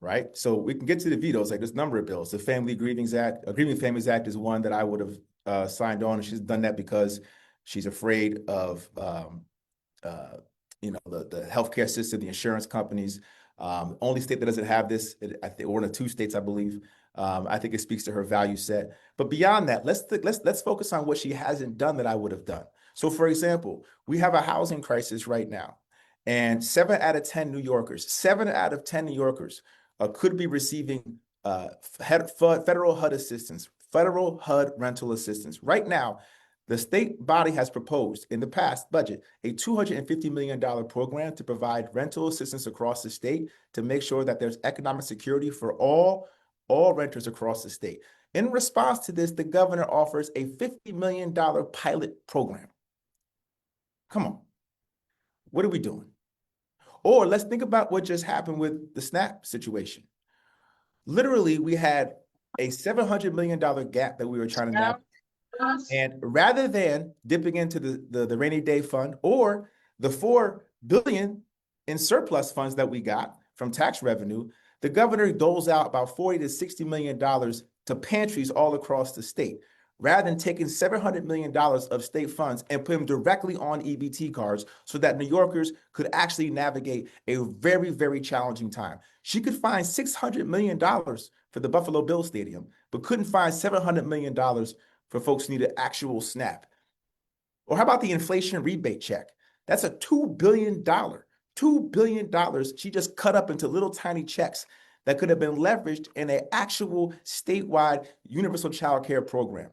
Right? So we can get to the vetoes, like there's a number of bills. The Family Grieving Act, Grieving Families Act is one that I would have signed on. And she's done that because she's afraid of, the healthcare system, the insurance companies. Only state that doesn't have this, I think, one of two states, I believe. I think it speaks to her value set. But beyond that, let's focus on what she hasn't done that I would have done. So for example, we have a housing crisis right now, and 7 out of 10 New Yorkers could be receiving federal HUD assistance, federal HUD rental assistance. Right now, the state body has proposed in the past budget a $250 million program to provide rental assistance across the state to make sure that there's economic security for all renters across the state. In response to this, the governor offers a $50 million pilot program. Come on, what are we doing? Or let's think about what just happened with the SNAP situation. Literally, we had a $700 million gap that we were trying to navigate. And rather than dipping into the rainy day fund or the $4 billion in surplus funds that we got from tax revenue, the governor doles out about $40 to $60 million to pantries all across the state, rather than taking $700 million of state funds and put them directly on EBT cards so that New Yorkers could actually navigate a very, very challenging time. She could find $600 million for the Buffalo Bills Stadium, but couldn't find $700 million for folks who need an actual SNAP. Or how about the inflation rebate check? That's a $2 billion. $2 billion she just cut up into little tiny checks that could have been leveraged in an actual statewide universal child care program.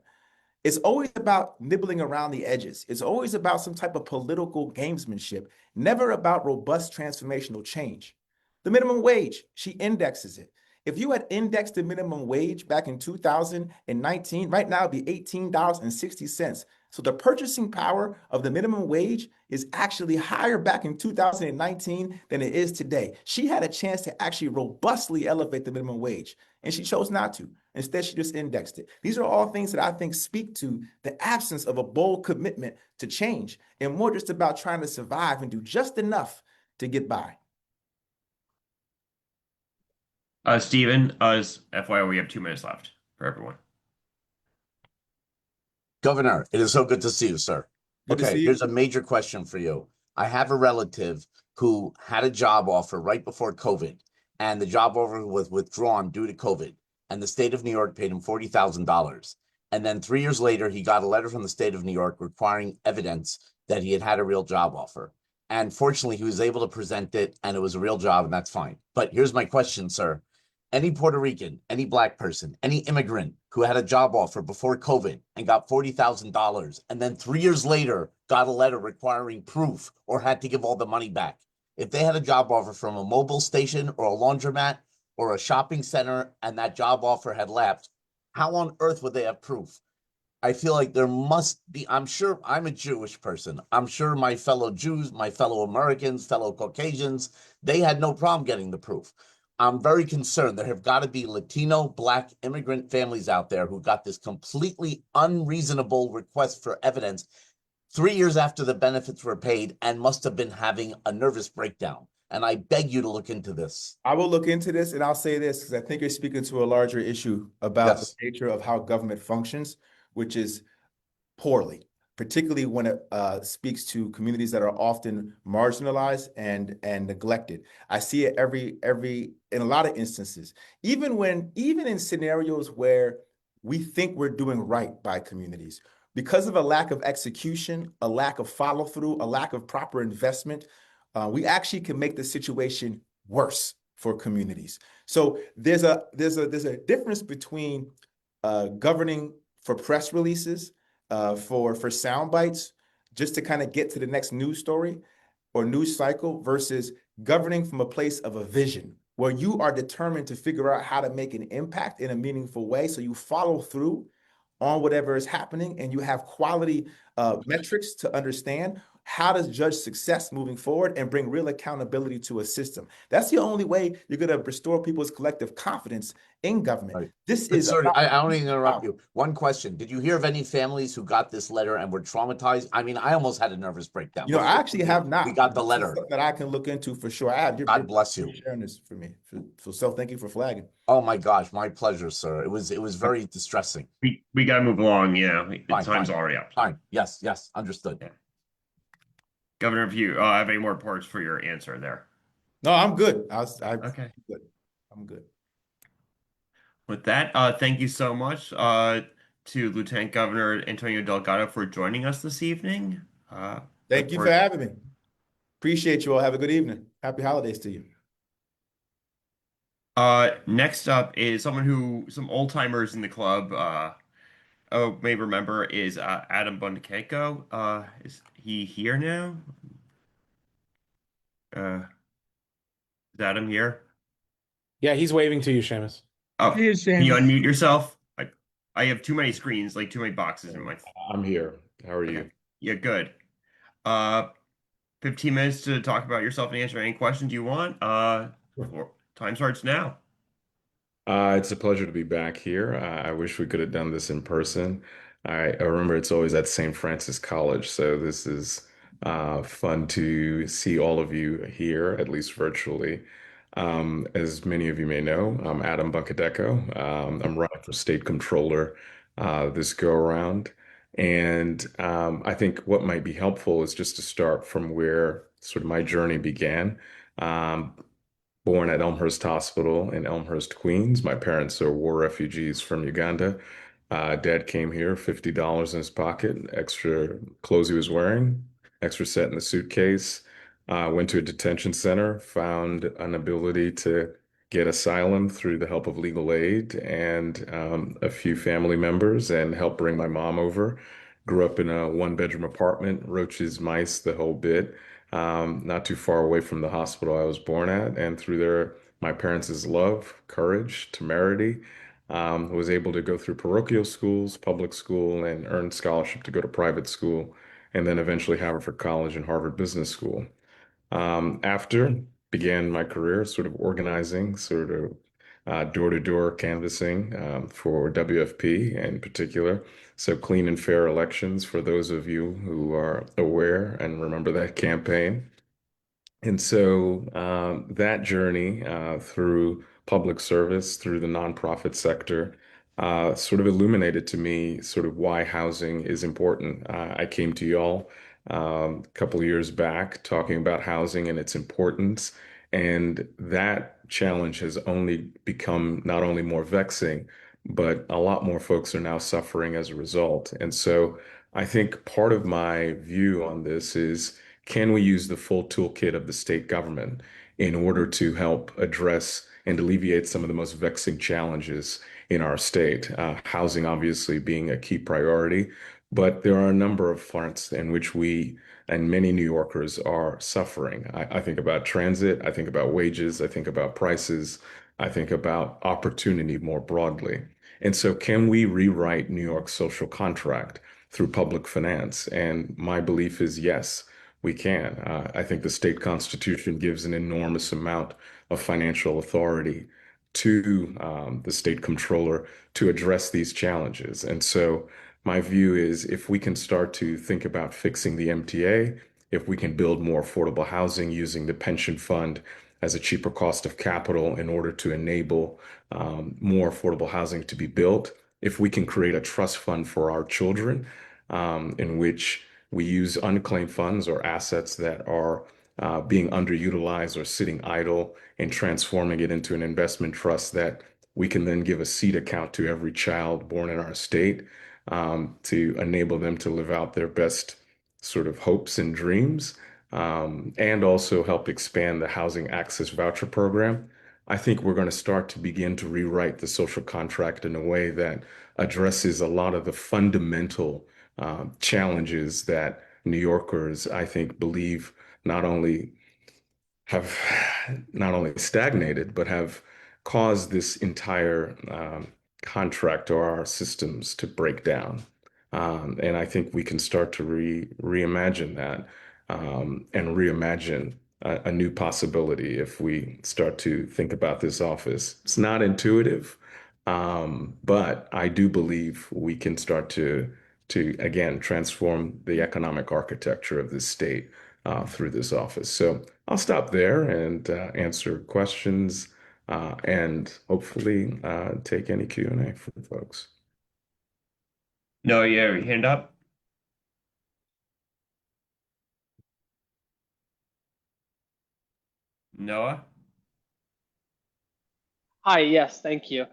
It's always about nibbling around the edges. It's always about some type of political gamesmanship, never about robust transformational change. The minimum wage, she indexes it. If you had indexed the minimum wage back in 2019, right now it'd be $18.60. So the purchasing power of the minimum wage is actually higher back in 2019 than it is today. She had a chance to actually robustly elevate the minimum wage, and she chose not to. Instead, she just indexed it. These are all things that I think speak to the absence of a bold commitment to change and more just about trying to survive and do just enough to get by. Stephen, as FYI, we have 2 minutes left for everyone. Governor, it is so good to see you, sir. Good to see Okay, you. here's a major question for you. I have a relative who had a job offer right before COVID, and the job offer was withdrawn due to COVID, and the state of New York paid him $40,000. And then 3 years later, he got a letter from the state of New York requiring evidence that he had had a real job offer. And fortunately, he was able to present it, and it was a real job, and that's fine. But here's my question, sir. Any Puerto Rican, any Black person, any immigrant who had a job offer before COVID and got $40,000 and then 3 years later got a letter requiring proof or had to give all the money back. If they had a job offer from a mobile station or a laundromat or a shopping center and that job offer had lapsed, how on earth would they have proof? I feel like there must be, I'm sure I'm a Jewish person. I'm sure my fellow Jews, my fellow Americans, fellow Caucasians, they had no problem getting the proof. I'm very concerned. There have got to be Latino, Black immigrant families out there who got this completely unreasonable request for evidence 3 years after the benefits were paid and must have been having a nervous breakdown. And I beg you to look into this. I will look into this, and I'll say this because I think you're speaking to a larger issue about Yes. the nature of how government functions, which is poorly, particularly when it speaks to communities that are often marginalized and neglected. I see it in a lot of instances, even in scenarios where we think we're doing right by communities, because of a lack of execution, a lack of follow through, a lack of proper investment, we actually can make the situation worse for communities. So there's a difference between governing for press releases, for sound bites, just to kind of get to the next news story or news cycle, versus governing from a place of a vision where you are determined to figure out how to make an impact in a meaningful way. So you follow through on whatever is happening and you have quality metrics to understand how to judge success moving forward and bring real accountability to a system. That's the only way you're going to restore people's collective confidence in government. Right. This But is sorry, about- I don't mean to interrupt you. One question. Did you hear of any families who got this letter and were traumatized? I mean, I almost had a nervous breakdown. I actually have not. We got the This is letter. something that I can look into for sure. I have. God bless you. You're sharing this for me. So thank you for flagging. Oh my gosh, my pleasure, sir. It was very distressing. We got to move along. Yeah, the Fine, time's fine. already up. Fine. Yes, understood. Yeah. Governor, if you have any more parts for your answer there. No, I'm good. Okay. Good. I'm good. With that, thank you so much to Lieutenant Governor Antonio Delgado for joining us this evening. Thank you for having me. Appreciate you all. Have a good evening. Happy holidays to you. Next up is some old timers in the club may remember is Adam Bundakenko. Is he here now? Is Adam here? Yeah, he's waving to you, Seamus. Oh, He is, can you Seamus. unmute yourself? I have too many screens, like too many boxes in my. I'm here. How are you? Yeah, good. 15 minutes to talk about yourself and answer any questions you want. Time starts now. It's a pleasure to be back here. I wish we could have done this in person. I remember it's always at St. Francis College, so this is fun to see all of you here, at least virtually. As many of you may know, I'm Adam Bunkadeko. I'm running for state controller this go around. And I think what might be helpful is just to start from where sort of my journey began. Born at Elmhurst Hospital in Elmhurst, Queens. My parents are war refugees from Uganda. Dad came here, $50 in his pocket, extra clothes he was wearing, extra set in the suitcase. Went to a detention center, found an ability to get asylum through the help of legal aid and a few family members, and help bring my mom over. Grew up in a one-bedroom apartment, roaches, mice, the whole bit, not too far away from the hospital I was born at. And through there, my parents' love, courage, temerity, was able to go through parochial schools, public school, and earn scholarship to go to private school, and then eventually Haverford College and Harvard Business School. After began my career sort of organizing, sort of door-to-door canvassing for WFP in particular. So clean and fair elections for those of you who are aware and remember that campaign. And so that journey through public service, through the nonprofit sector, sort of illuminated to me sort of why housing is important. I came to y'all a couple of years back talking about housing and its importance. And that challenge has only become not only more vexing, but a lot more folks are now suffering as a result. And so I think part of my view on this is, can we use the full toolkit of the state government in order to help address and alleviate some of the most vexing challenges in our state? Housing obviously being a key priority, but there are a number of fronts in which we and many New Yorkers are suffering. I think about transit, I think about wages, I think about prices, I think about opportunity more broadly. And so can we rewrite New York's social contract through public finance? And my belief is yes, we can. I think the state constitution gives an enormous amount of financial authority to the state comptroller to address these challenges. And so my view is, if we can start to think about fixing the MTA, if we can build more affordable housing using the pension fund as a cheaper cost of capital in order to enable more affordable housing to be built, if we can create a trust fund for our children in which we use unclaimed funds or assets that are being underutilized or sitting idle and transforming it into an investment trust that we can then give a seed account to every child born in our state to enable them to live out their best sort of hopes and dreams, and also help expand the housing access voucher program. I think we're going to start to begin to rewrite the social contract in a way that addresses a lot of the fundamental challenges that New Yorkers, I think, believe not only have not only stagnated, but have caused this entire contract or our systems to break down. And I think we can start to reimagine that and reimagine a new possibility if we start to think about this office. It's not intuitive, but I do believe we can start to again transform the economic architecture of this state through this office. So I'll stop there and answer questions and hopefully take any Q&A from folks. No, yeah, your hand up. Noah? Hi, yes, thank you.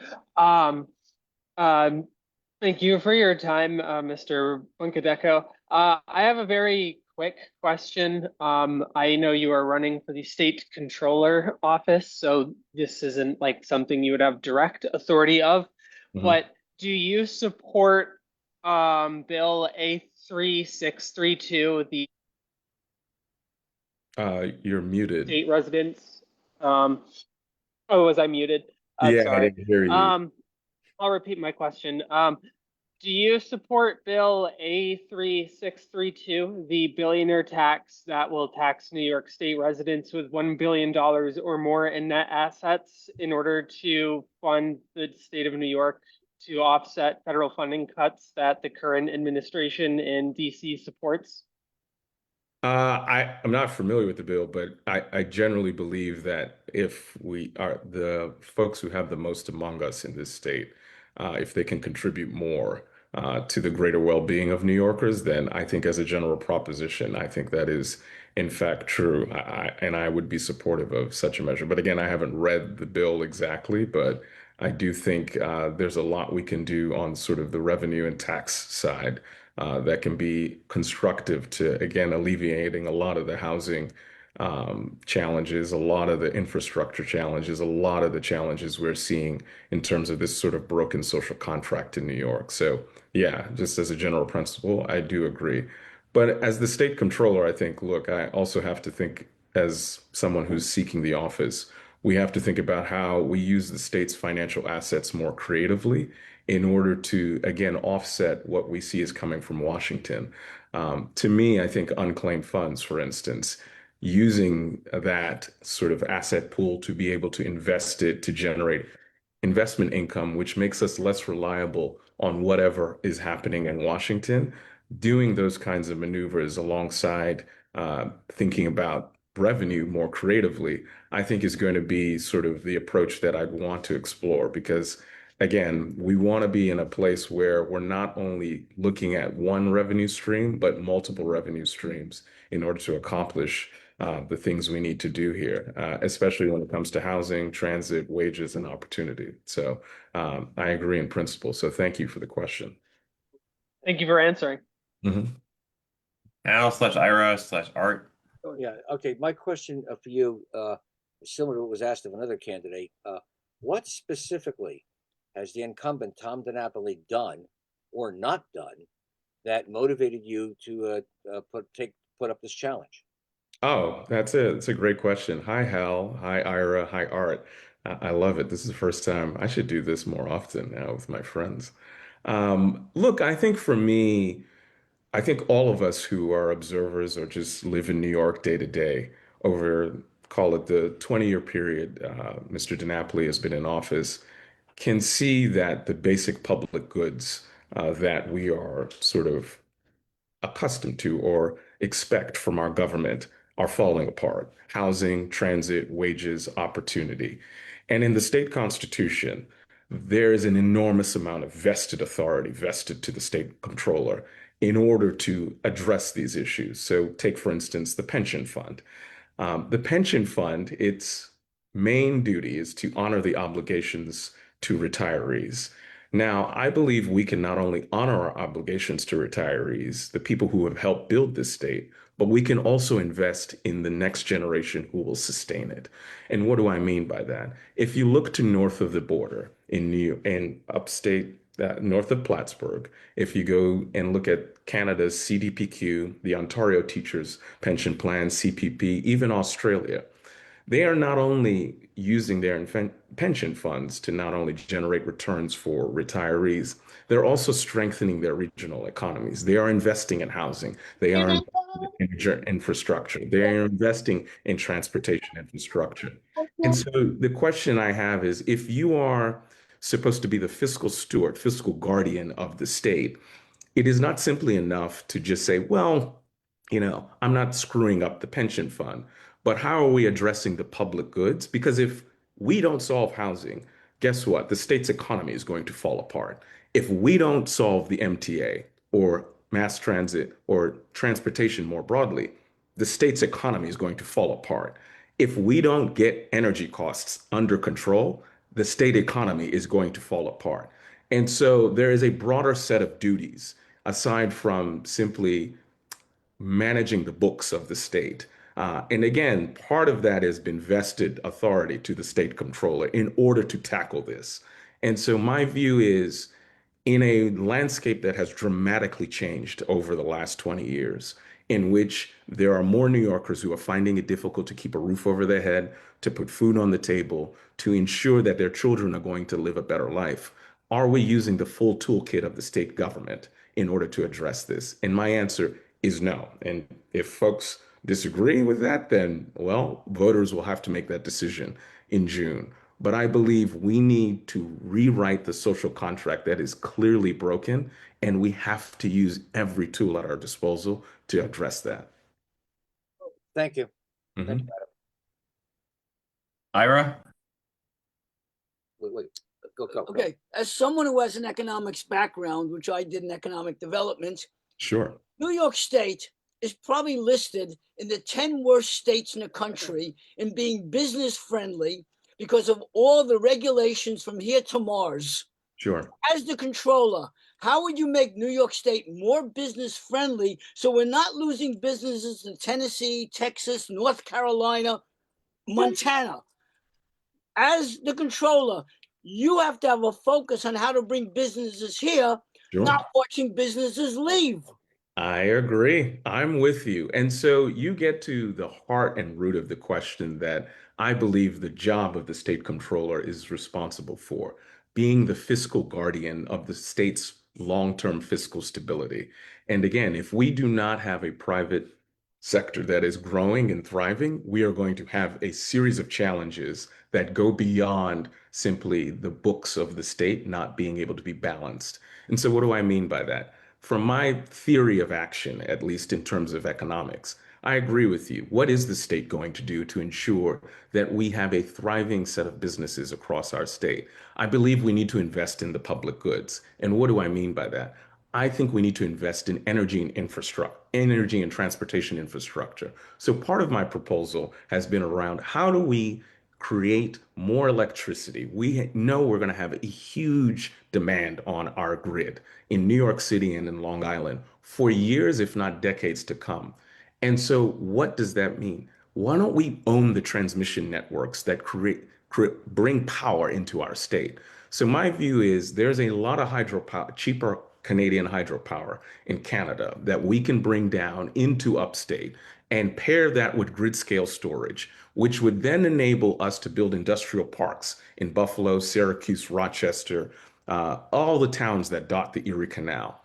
Thank you for your time, Mr. Bunkadeko. I have a very quick question. I know you are running for the state controller office, so this isn't like something you would have direct authority of, but do you support Bill A3632, the You're muted. state residents? Oh, was I muted? Yeah, Sorry. I didn't hear you. I'll repeat my question. Do you support Bill A3632, the billionaire tax that will tax New York State residents with $1 billion or more in net assets in order to fund the state of New York to offset federal funding cuts that the current administration in DC supports? I'm not familiar with the bill, but I generally believe that if we are the folks who have the most among us in this state, if they can contribute more to the greater well-being of New Yorkers, then I think as a general proposition, I think that is in fact true. And I would be supportive of such a measure. But again, I haven't read the bill exactly, but I do think there's a lot we can do on sort of the revenue and tax side that can be constructive to, again, alleviating a lot of the housing challenges, a lot of the infrastructure challenges, a lot of the challenges we're seeing in terms of this sort of broken social contract in New York. So, yeah, just as a general principle, I do agree. But as the state controller, I think, look, I also have to think as someone who's seeking the office, we have to think about how we use the state's financial assets more creatively in order to, again, offset what we see is coming from Washington. To me, I think unclaimed funds, for instance, using that sort of asset pool to be able to invest it to generate investment income, which makes us less reliable on whatever is happening in Washington. Doing those kinds of maneuvers alongside thinking about revenue more creatively, I think is going to be sort of the approach that I'd want to explore because, again, we want to be in a place where we're not only looking at one revenue stream, but multiple revenue streams in order to accomplish the things we need to do here, especially when it comes to housing, transit, wages, and opportunity. So I agree in principle. So thank you for the question. Thank you for answering. Al/Ira/Art. Oh, yeah. Okay. My question for you, similar to what was asked of another candidate, what specifically has the incumbent Tom DiNapoli done or not done that motivated you to put up this challenge? Oh, that's it. It's a great question. Hi, Hal. Hi, Ira. Hi, Art. I love it. This is the first time. I should do this more often now with my friends. Look, I think for me, I think all of us who are observers or just live in New York day to day over, call it the 20-year period Mr. DiNapoli has been in office, can see that the basic public goods that we are sort of accustomed to or expect from our government are falling apart. Housing, transit, wages, opportunity. And in the state constitution, there is an enormous amount of vested authority vested to the state controller in order to address these issues. So take, for instance, the pension fund. The pension fund, its main duty is to honor the obligations to retirees. Now, I believe we can not only honor our obligations to retirees, the people who have helped build this state, but we can also invest in the next generation who will sustain it. And what do I mean by that? If you look to north of the border in upstate, north of Plattsburgh, if you go and look at Canada's CDPQ, the Ontario Teachers Pension Plan, CPP, even Australia, they are not only using their pension funds to not only generate returns for retirees, they're also strengthening their regional economies. They are investing in housing. They are investing in infrastructure. They are investing in transportation infrastructure. And so the question I have is, if you are supposed to be the fiscal steward, fiscal guardian of the state, it is not simply enough to just say, well, I'm not screwing up the pension fund, but how are we addressing the public goods? Because if we don't solve housing, guess what? The state's economy is going to fall apart. If we don't solve the MTA or mass transit or transportation more broadly, the state's economy is going to fall apart. If we don't get energy costs under control, the state economy is going to fall apart. And so there is a broader set of duties aside from simply managing the books of the state. And again, part of that has been vested authority to the state controller in order to tackle this. And so my view is, in a landscape that has dramatically changed over the last 20 years, in which there are more New Yorkers who are finding it difficult to keep a roof over their head, to put food on the table, to ensure that their children are going to live a better life, are we using the full toolkit of the state government in order to address this? And my answer is no. And if folks disagree with that, then, well, voters will have to make that decision in June. But I believe we need to rewrite the social contract that is clearly broken, and we have to use every tool at our disposal to address that. Thank you. Mhm. Thank you, Adam. Ira? Wait. Go. Okay, as someone who has an economics background, which I did in economic development, Sure. New York State is probably listed in the 10 worst states in the country in being business friendly because of all the regulations from here to Mars Sure. As the controller, how would you make New York State more business friendly so we're not losing businesses in Tennessee, Texas, North Carolina, Montana? As the controller, you have to have a focus on how to bring businesses here, Sure. not watching businesses leave. I agree. I'm with you. And so you get to the heart and root of the question that I believe the job of the state controller is responsible for, being the fiscal guardian of the state's long-term fiscal stability. And again, if we do not have a private sector that is growing and thriving, we are going to have a series of challenges that go beyond simply the books of the state not being able to be balanced. And so what do I mean by that? From my theory of action, at least in terms of economics, I agree with you. What is the state going to do to ensure that we have a thriving set of businesses across our state? I believe we need to invest in the public goods. And what do I mean by that? I think we need to invest in energy and infrastructure, energy and transportation infrastructure. So part of my proposal has been around how do we create more electricity? We know we're going to have a huge demand on our grid in New York City and in Long Island for years, if not decades to come. And so what does that mean? Why don't we own the transmission networks that bring power into our state? So my view is there's a lot of hydropower, cheaper Canadian hydropower in Canada that we can bring down into upstate and pair that with grid scale storage, which would then enable us to build industrial parks in Buffalo, Syracuse, Rochester, all the towns that dot the Erie Canal.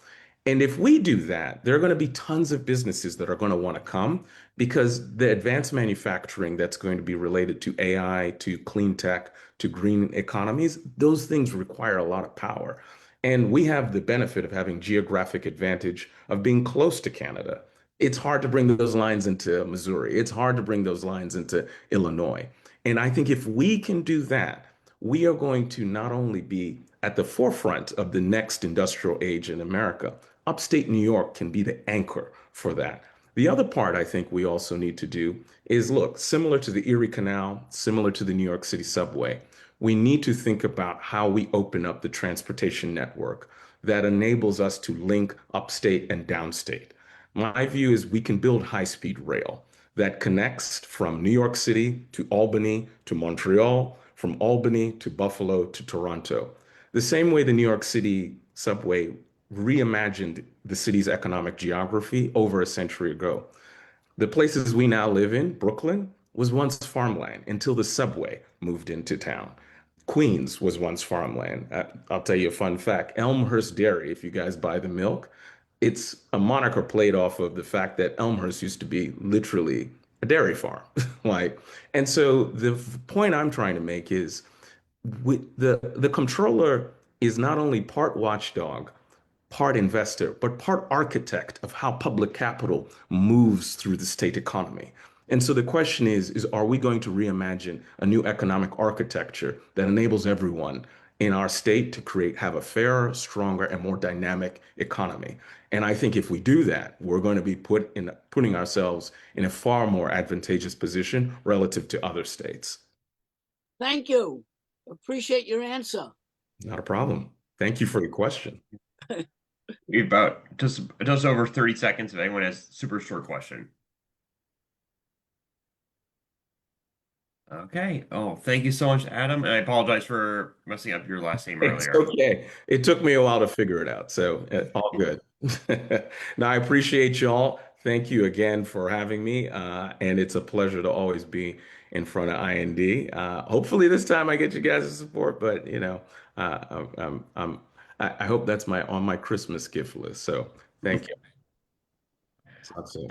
And if we do that, there are going to be tons of businesses that are going to want to come because the advanced manufacturing that's going to be related to AI, to clean tech, to green economies, those things require a lot of power. And we have the benefit of having geographic advantage of being close to Canada. It's hard to bring those lines into Missouri. It's hard to bring those lines into Illinois. And I think if we can do that, we are going to not only be at the forefront of the next industrial age in America, upstate New York can be the anchor for that. The other part I think we also need to do is look, similar to the Erie Canal, similar to the New York City subway, we need to think about how we open up the transportation network that enables us to link upstate and downstate. My view is we can build high-speed rail that connects from New York City to Albany to Montreal, from Albany to Buffalo to Toronto. The same way the New York City subway reimagined the city's economic geography over a century ago. The places we now live in, Brooklyn, was once farmland until the subway moved into town. Queens was once farmland. I'll tell you a fun fact. Elmhurst Dairy, if you guys buy the milk, it's a moniker played off of the fact that Elmhurst used to be literally a dairy farm. And so the point I'm trying to make is the controller is not only part watchdog, part investor, but part architect of how public capital moves through the state economy. And so the question is are we going to reimagine a new economic architecture that enables everyone in our state to have a fairer, stronger, and more dynamic economy? And I think if we do that, we're going to be putting ourselves in a far more advantageous position relative to other states. Thank you. Appreciate your answer. Not a problem. Thank you for your question. We have about just over 30 seconds if anyone has a super short question. Okay. Oh, thank you so much, Adam. And I apologize for messing up your last name It's earlier. okay. It took me a while to figure it out, so all good. Now, I appreciate y'all. Thank you again for having me, and it's a pleasure to always be in front of IND. Hopefully this time I get you guys' support, but I hope that's on my Christmas gift list. So thank you.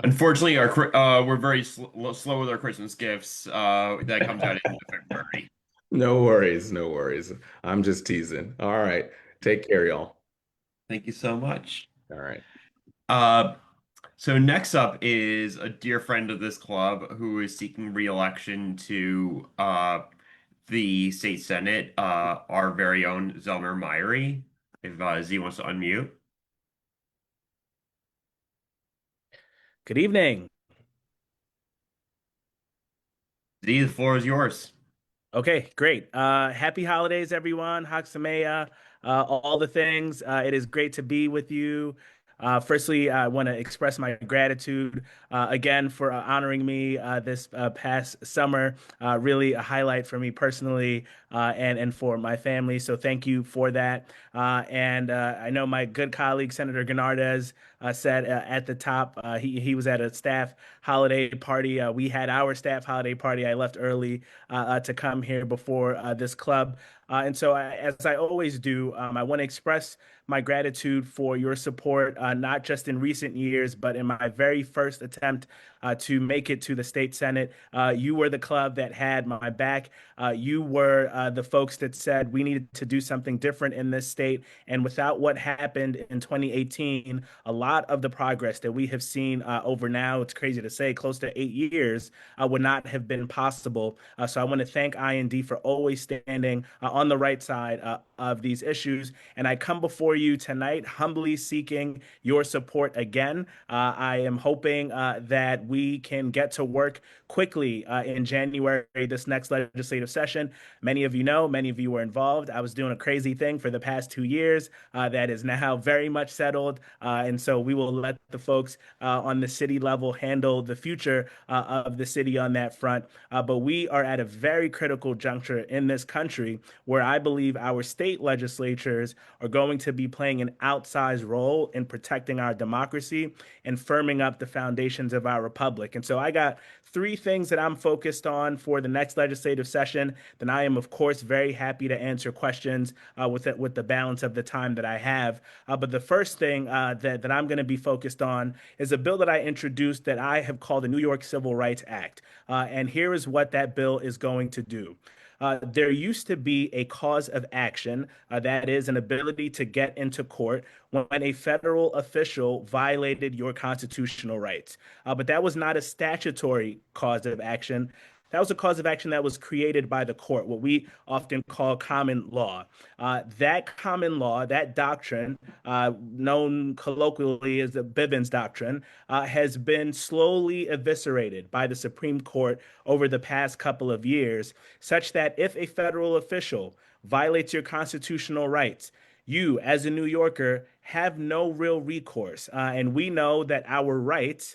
Unfortunately, we're very slow with our Christmas gifts. That comes out in February. No worries, no worries. I'm just teasing. All right. Take care, y'all. Thank you so much. All right. So next up is a dear friend of this club who is seeking re-election to the state senate, our very own Zelmer Myrie. If Z wants to unmute. Good evening. Z, the floor is yours. Okay, great. Happy holidays, everyone. Chag Sameach. all the things. It is great to be with you. Firstly, I want to express my gratitude again for honoring me this past summer. Really a highlight for me personally and for my family. So thank you for that. And I know my good colleague, Senator Gennardez, said at the top, he was at a staff holiday party. We had our staff holiday party. I left early to come here before this club. And so, as I always do, I want to express my gratitude for your support, not just in recent years, but in my very first attempt to make it to the state Senate. You were the club that had my back. You were the folks that said we needed to do something different in this state. And without what happened in 2018, a lot of the progress that we have seen over now, it's crazy to say, close to 8 years, would not have been possible. So I want to thank IND for always standing on the right side of these issues. And I come before you tonight humbly seeking your support again. I am hoping that we can get to work quickly in January, this next legislative session. Many of you know, many of you were involved. I was doing a crazy thing for the past 2 years that is now very much settled. And so we will let the folks on the city level handle the future of the city on that front. But we are at a very critical juncture in this country where I believe our state legislatures are going to be playing an outsized role in protecting our democracy and firming up the foundations of our republic. And so I got 3 things that I'm focused on for the next legislative session. Then I am, of course, very happy to answer questions with the balance of the time that I have. But the first thing that I'm going to be focused on is a bill that I introduced that I have called the New York Civil Rights Act. And here is what that bill is going to do. There used to be a cause of action, that is an ability to get into court when a federal official violated your constitutional rights. But that was not a statutory cause of action. That was a cause of action that was created by the court, what we often call common law. That common law, that doctrine, known colloquially as the Bivens Doctrine, has been slowly eviscerated by the Supreme Court over the past couple of years, such that if a federal official violates your constitutional rights, you, as a New Yorker, have no real recourse. And we know that our rights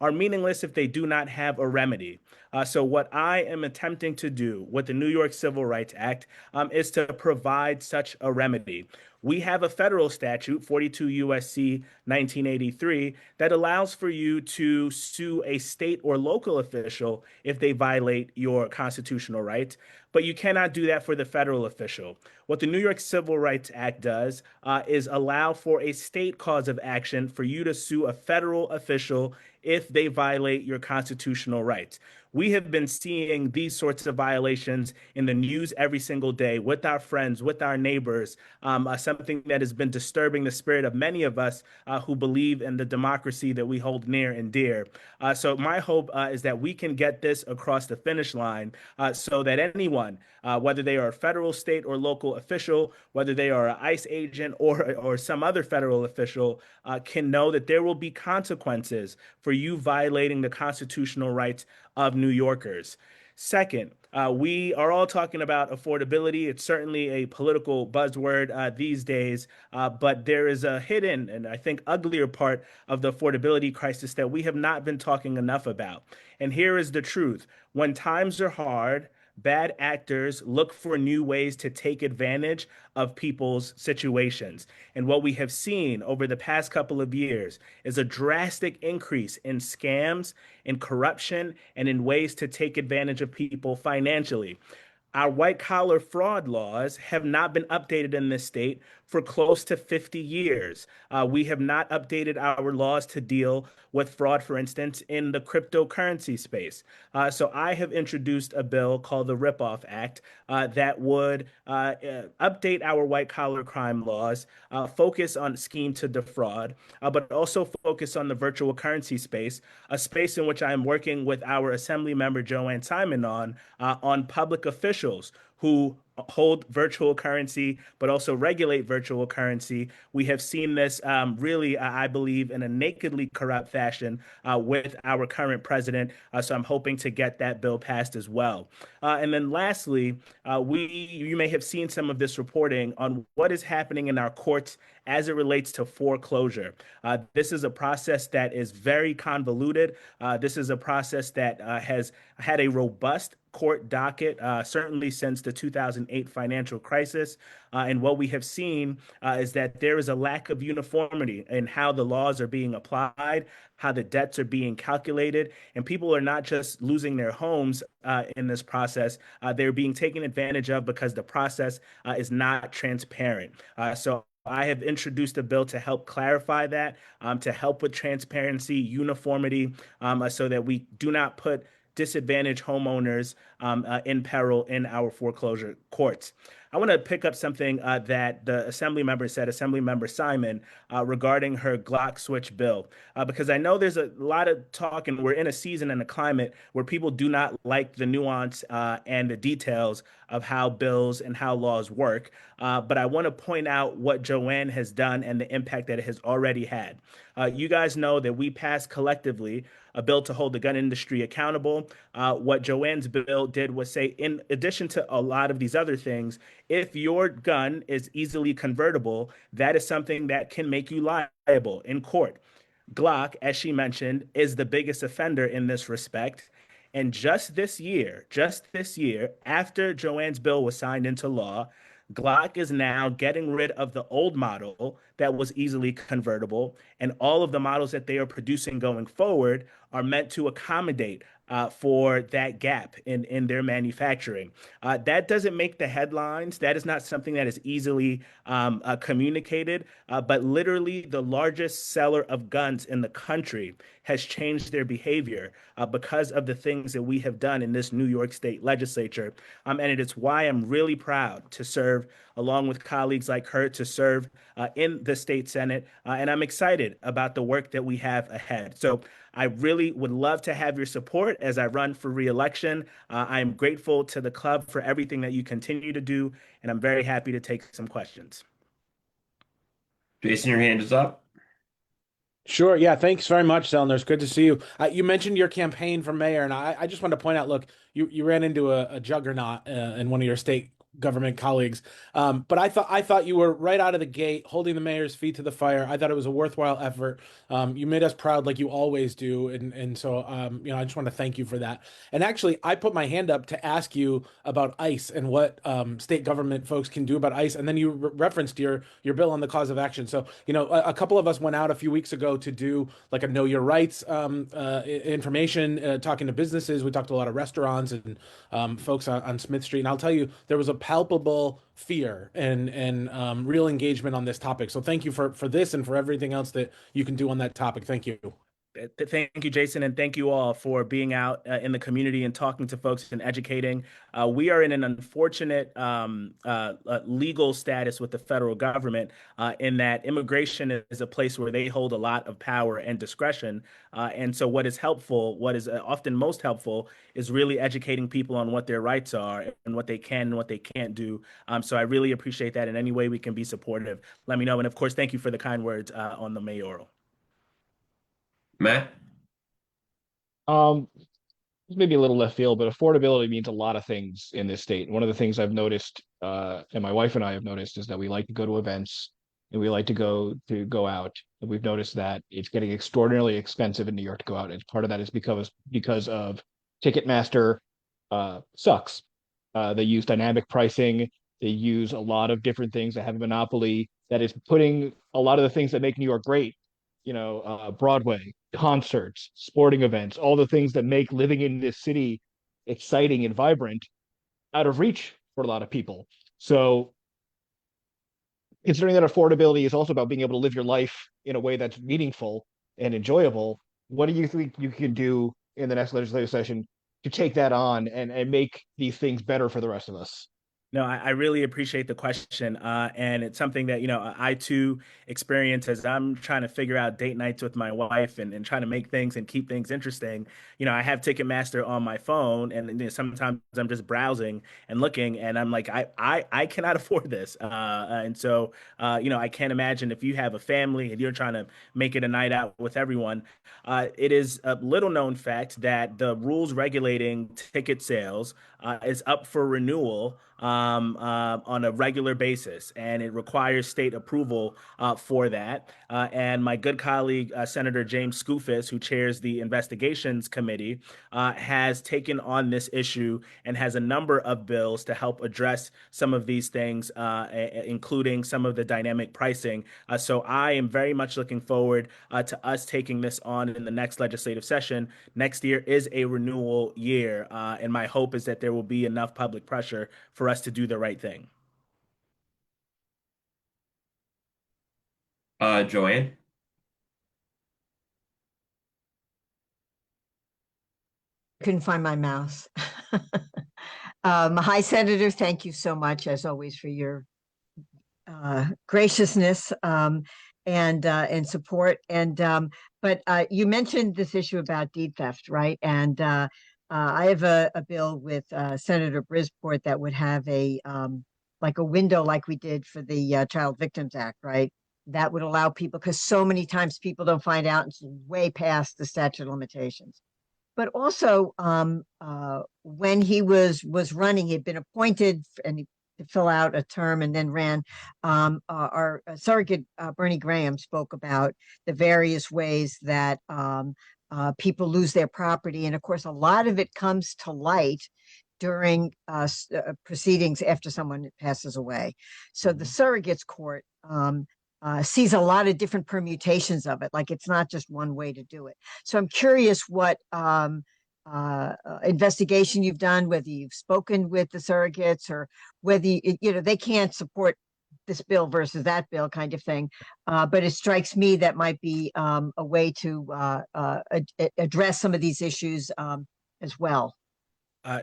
are meaningless if they do not have a remedy. So what I am attempting to do with the New York Civil Rights Act is to provide such a remedy. We have a federal statute, 42 U.S.C. 1983, that allows for you to sue a state or local official if they violate your constitutional rights, but you cannot do that for the federal official. What the New York Civil Rights Act does is allow for a state cause of action for you to sue a federal official if they violate your constitutional rights. We have been seeing these sorts of violations in the news every single day with our friends, with our neighbors, something that has been disturbing the spirit of many of us who believe in the democracy that we hold near and dear. So my hope is that we can get this across the finish line so that anyone, whether they are a federal, state, or local official, whether they are an ICE agent or some other federal official, can know that there will be consequences for you violating the constitutional rights of New Yorkers. Second, we are all talking about affordability. It's certainly a political buzzword these days, but there is a hidden and I think uglier part of the affordability crisis that we have not been talking enough about. And here is the truth. When times are hard, bad actors look for new ways to take advantage of people's situations. And what we have seen over the past couple of years is a drastic increase in scams, in corruption, and in ways to take advantage of people financially. Our white collar fraud laws have not been updated in this state for close to 50 years. We have not updated our laws to deal with fraud, for instance, in the cryptocurrency space. So I have introduced a bill called the Ripoff Act that would update our white collar crime laws, focus on scheme to defraud, but also focus on the virtual currency space, a space in which I am working with our Assembly member Joanne Simon on public officials who hold virtual currency, but also regulate virtual currency. We have seen this really, I believe, in a nakedly corrupt fashion with our current president. So I'm hoping to get that bill passed as well. And then lastly, you may have seen some of this reporting on what is happening in our courts as it relates to foreclosure. This is a process that is very convoluted. This is a process that has had a robust court docket, certainly since the 2008 financial crisis. And what we have seen is that there is a lack of uniformity in how the laws are being applied, how the debts are being calculated, and people are not just losing their homes in this process, they're being taken advantage of because the process is not transparent. So I have introduced a bill to help clarify that, to help with transparency, uniformity, so that we do not put disadvantaged homeowners in peril in our foreclosure courts. I want to pick up something that the Assembly member said, Assembly Member Simon, regarding her Glock switch bill, because I know there's a lot of talk, and we're in a season and a climate where people do not like the nuance and the details of how bills and how laws work. But I want to point out what Joanne has done and the impact that it has already had. You guys know that we passed collectively a bill to hold the gun industry accountable. What Joanne's bill did was say, in addition to a lot of these other things, if your gun is easily convertible, that is something that can make you liable in court. Glock, as she mentioned, is the biggest offender in this respect. And just this year, after Joanne's bill was signed into law, Glock is now getting rid of the old model that was easily convertible, and all of the models that they are producing going forward are meant to accommodate for that gap in their manufacturing. That doesn't make the headlines. That is not something that is easily communicated, but literally the largest seller of guns in the country has changed their behavior because of the things that we have done in this New York State legislature. And it is why I'm really proud to serve along with colleagues like her, to serve in the state Senate. And I'm excited about the work that we have ahead. So I really would love to have your support as I run for reelection. I am grateful to the club for everything that you continue to do, and I'm very happy to take some questions. Jason, your hand is up. Sure. Yeah. Thanks very much, Zellner. It's good to see you. You mentioned your campaign for mayor, and I just want to point out, look, you ran into a juggernaut in one of your state government colleagues. But I thought you were right out of the gate holding the mayor's feet to the fire. I thought it was a worthwhile effort. You made us proud like you always do. And so, I just want to thank you for that. And actually, I put my hand up to ask you about ICE and what state government folks can do about ICE. And then you referenced your bill on the cause of action. So, a couple of us went out a few weeks ago to do like a Know Your Rights information, talking to businesses. We talked to a lot of restaurants and folks on Smith Street. And I'll tell you, there was a palpable fear and real engagement on this topic. So thank you for this and for everything else that you can do on that topic. Thank you. Thank you, Jason, and thank you all for being out in the community and talking to folks and educating. We are in an unfortunate legal status with the federal government in that immigration is a place where they hold a lot of power and discretion. And so what is often most helpful is really educating people on what their rights are and what they can and what they can't do. So I really appreciate that. In any way we can be supportive, let me know. And of course, thank you for the kind words on the mayoral. Matt? This may be a little left field, but affordability means a lot of things in this state. One of the things I've noticed, and my wife and I have noticed, is that we like to go to events and we like to go out. And we've noticed that it's getting extraordinarily expensive in New York to go out. And part of that is because of Ticketmaster sucks. They use dynamic pricing. They use a lot of different things. They have a monopoly that is putting a lot of the things that make New York great, Broadway, concerts, sporting events, all the things that make living in this city exciting and vibrant, out of reach for a lot of people. So considering that affordability is also about being able to live your life in a way that's meaningful and enjoyable, what do you think you can do in the next legislative session to take that on and make these things better for the rest of us? No, I really appreciate the question. And it's something that, I too experience as I'm trying to figure out date nights with my wife and trying to make things and keep things interesting. I have Ticketmaster on my phone and sometimes I'm just browsing and looking and I'm like, I cannot afford this. And so, I can't imagine if you have a family and you're trying to make it a night out with everyone. It is a little known fact that the rules regulating ticket sales is up for renewal on a regular basis, and it requires state approval for that. And my good colleague, Senator James Skoufis, who chairs the Investigations Committee, has taken on this issue and has a number of bills to help address some of these things, including some of the dynamic pricing. So I am very much looking forward to us taking this on in the next legislative session. Next year is a renewal year, and my hope is that there will be enough public pressure for us to do the right thing. Joanne? Couldn't find my mouse. Hi, Senator. Thank you so much, as always, for your graciousness and support. But you mentioned this issue about deed theft, right? And I have a bill with Senator Brisport that would have a like a window like we did for the Child Victims Act, right? That would allow people, because so many times people don't find out until way past the statute of limitations. But also, when he was running, he'd been appointed and to fill out a term and then ran. Our surrogate Bernie Graham spoke about the various ways that people lose their property, and of course, a lot of it comes to light during proceedings after someone passes away. So the surrogates court sees a lot of different permutations of it. Like, it's not just one way to do it. So I'm curious what investigation you've done, whether you've spoken with the surrogates or whether they can't support this bill versus that bill kind of thing. But it strikes me that might be a way to address some of these issues as well.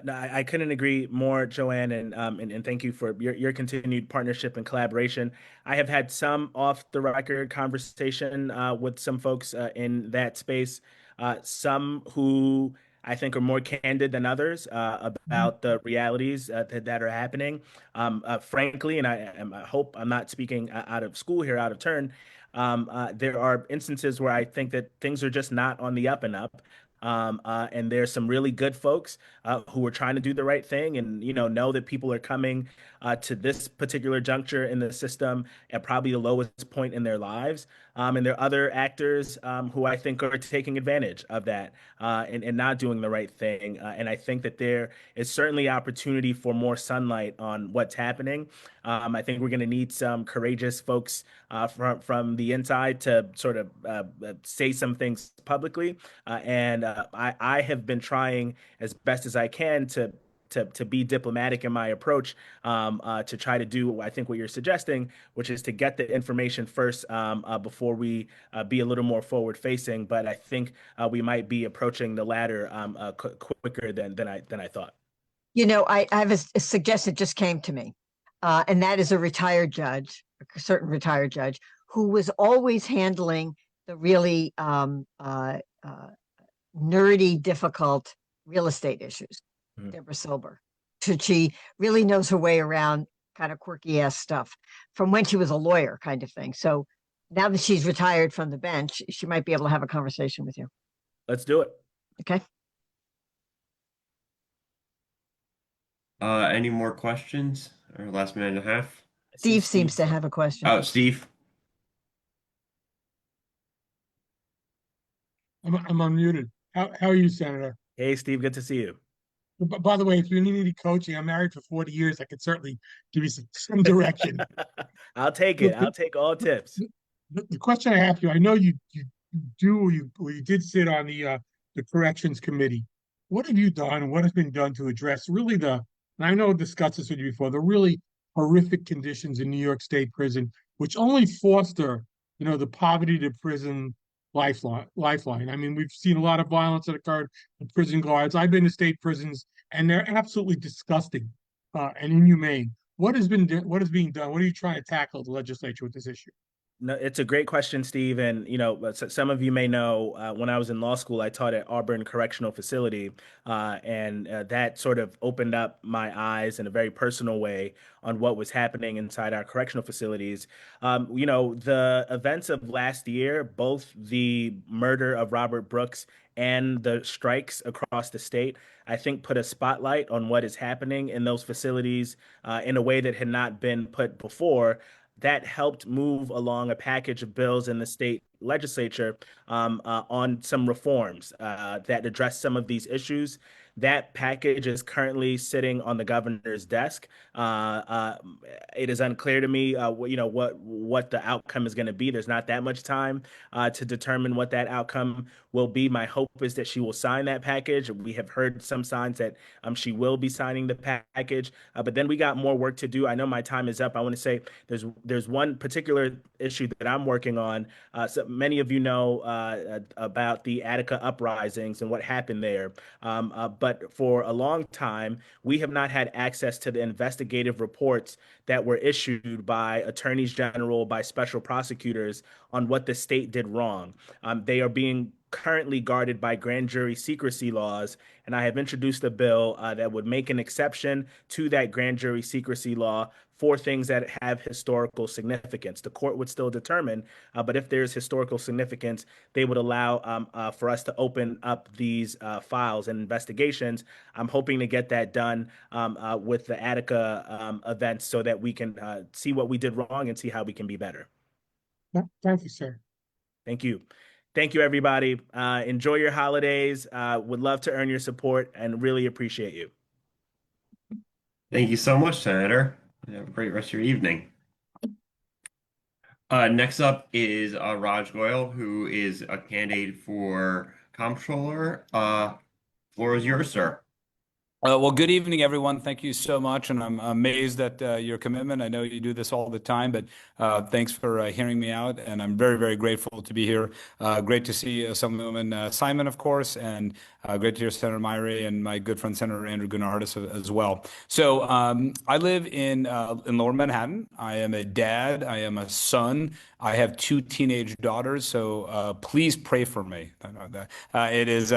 No, I couldn't agree more, Joanne, and thank you for your continued partnership and collaboration. I have had some off the record conversation with some folks in that space, some who I think are more candid than others about the realities that are happening. Frankly, and I hope I'm not speaking out of school here, out of turn. There are instances where I think that things are just not on the up and up. And there's some really good folks who are trying to do the right thing and know that people are coming to this particular juncture in the system at probably the lowest point in their lives. And there are other actors who I think are taking advantage of that and not doing the right thing. And I think that there is certainly opportunity for more sunlight on what's happening. I think we're going to need some courageous folks from the inside to sort of say some things publicly. And I have been trying as best as I can to be diplomatic in my approach to try to do, I think, what you're suggesting, which is to get the information first before we be a little more forward facing. But I think we might be approaching the latter quicker than I thought. I have a suggestion just came to me, and that is a retired judge, a certain retired judge, who was always handling the really nerdy, difficult real estate issues. Deborah Silber. She really knows her way around kind of quirky ass stuff from when she was a lawyer, kind of thing. So now that she's retired from the bench, she might be able to have a conversation with you. Let's do it. Okay. Any more questions? Or last minute and a half? Steve seems to have a question. Oh, Steve. I'm unmuted. How are you, Senator? Hey, Steve. Good to see you. By the way, if you need any coaching, I'm married for 40 years. I could certainly give you some direction. I'll take it. I'll take all tips. The question I have for you, I know you did sit on the corrections committee. What have you done and what has been done to address really and I know I discussed this with you before, the really horrific conditions in New York State prison, which only foster, the poverty to prison lifeline. I mean, we've seen a lot of violence that occurred in prison guards. I've been to state prisons and they're absolutely disgusting. and inhumane. What is being done? What are you trying to tackle the legislature with this issue? No, it's a great question, Steve. And, some of you may know when I was in law school, I taught at Auburn Correctional Facility. And that sort of opened up my eyes in a very personal way on what was happening inside our correctional facilities. The events of last year, both the murder of Robert Brooks and the strikes across the state, I think put a spotlight on what is happening in those facilities in a way that had not been put before. That helped move along a package of bills in the state legislature on some reforms that address some of these issues. That package is currently sitting on the governor's desk. It is unclear to me, what the outcome is going to be. There's not that much time to determine what that outcome will be. My hope is that she will sign that package. We have heard some signs that she will be signing the package, but then we got more work to do. I know my time is up. I want to say there's one particular issue that I'm working on. So many of you know about the Attica uprisings and what happened there. But for a long time, we have not had access to the investigative reports that were issued by attorneys general, by special prosecutors on what the state did wrong. They are being currently guarded by grand jury secrecy laws, and I have introduced a bill that would make an exception to that grand jury secrecy law for things that have historical significance. The court would still determine, but if there's historical significance, they would allow for us to open up these files and investigations. I'm hoping to get that done with the Attica events so that we can see what we did wrong and see how we can be better. Thank you, sir. Thank you. Thank you, everybody. Enjoy your holidays. Would love to earn your support and really appreciate you. Thank you so much, Senator. Have a great rest of your evening. Next up is Raj Goyal, who is a candidate for comptroller. Floor is yours, sir. Well, good evening, everyone. Thank you so much. And I'm amazed at your commitment. I know you do this all the time, but thanks for hearing me out. And I'm very, very grateful to be here. Great to see Assemblywoman Simon, of course, and great to hear Senator Myrie and my good friend, Senator Andrew Gunnar-Hardis as well. So I live in Lower Manhattan. I am a dad. I am a son. I have 2 teenage daughters, so please pray for me. It is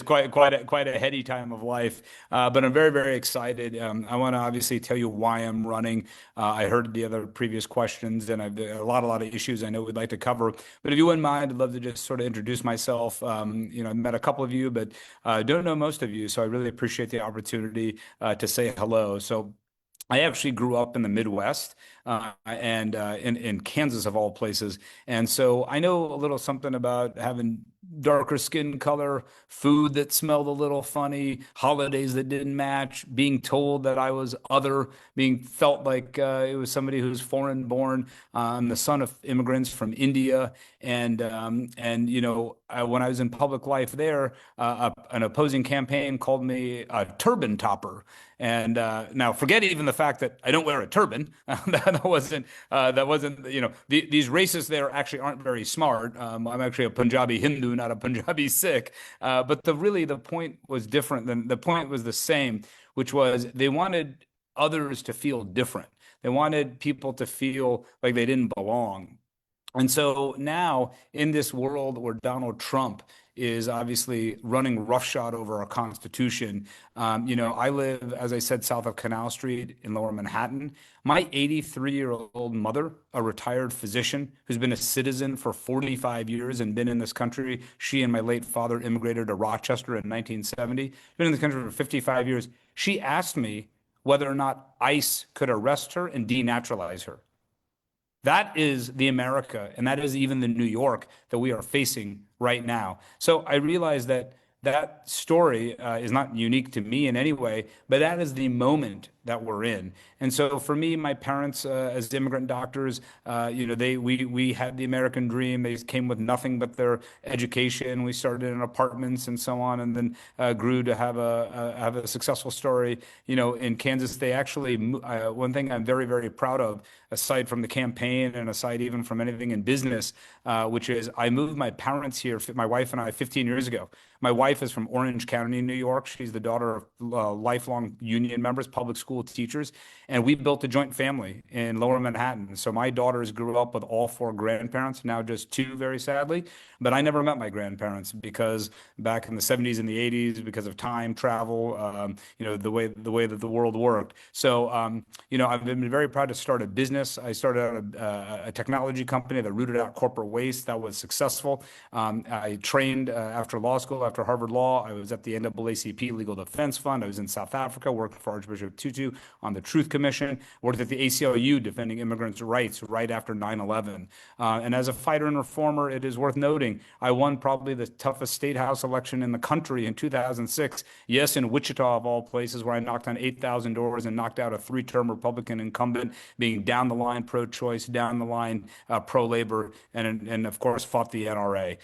quite a heady time of life, but I'm very, very excited. I want to obviously tell you why I'm running. I heard the other previous questions, and I've a lot of issues I know we'd like to cover. But if you wouldn't mind, I'd love to just sort of introduce myself. I've met a couple of you, but don't know most of you, so I really appreciate the opportunity to say hello. So I actually grew up in the Midwest and in Kansas, of all places. And so I know a little something about having darker skin color, food that smelled a little funny, holidays that didn't match, being told that I was other, being felt like it was somebody who's foreign born. I'm the son of immigrants from India. And when I was in public life there, an opposing campaign called me a turban topper. And now forget even the fact that I don't wear a turban. That wasn't, these racists there actually aren't very smart. I'm actually a Punjabi Hindu, not a Punjabi Sikh. But the point was different. The point was the same, which was they wanted others to feel different. They wanted people to feel like they didn't belong. And so now in this world where Donald Trump is obviously running roughshod over our Constitution. I live, as I said, south of Canal Street in Lower Manhattan. My 83-year-old mother, a retired physician who's been a citizen for 45 years and been in this country. She and my late father immigrated to Rochester in 1970. Been in the country for 55 years. She asked me whether or not ICE could arrest her and denaturalize her. That is the America, and that is even the New York that we are facing right now. So I realize that story is not unique to me in any way, but that is the moment that we're in. And so for me, my parents, as immigrant doctors, we had the American dream. They came with nothing but their education. We started in apartments and so on, and then grew to have a successful story. In Kansas, they actually, one thing I'm very, very proud of, aside from the campaign and aside even from anything in business, which is I moved my parents here, my wife and I, 15 years ago. My wife wife is from Orange County, New York. She's the daughter of lifelong union members, public school teachers, and we built a joint family in Lower Manhattan. So my daughters grew up with all four grandparents, now just two, very sadly. But I never met my grandparents because back in the 70s and the 80s, because of time, travel, the way that the world worked. So, I've been very proud to start a business. I started out a technology company that rooted out corporate waste that was successful. I trained after law school, after Harvard Law. I was at the NAACP Legal Defense Fund. I was in South Africa working for Archbishop Tutu on the Truth Commission. Worked at the ACLU defending immigrants' rights right after 9/11. And as a fighter and reformer, it is worth noting I won probably the toughest state house election in the country in 2006. Yes, in Wichita of all places, where I knocked on 8,000 doors and knocked out a 3-term Republican incumbent, being down the line pro-choice, down the line pro-labor, and of course fought the NRA.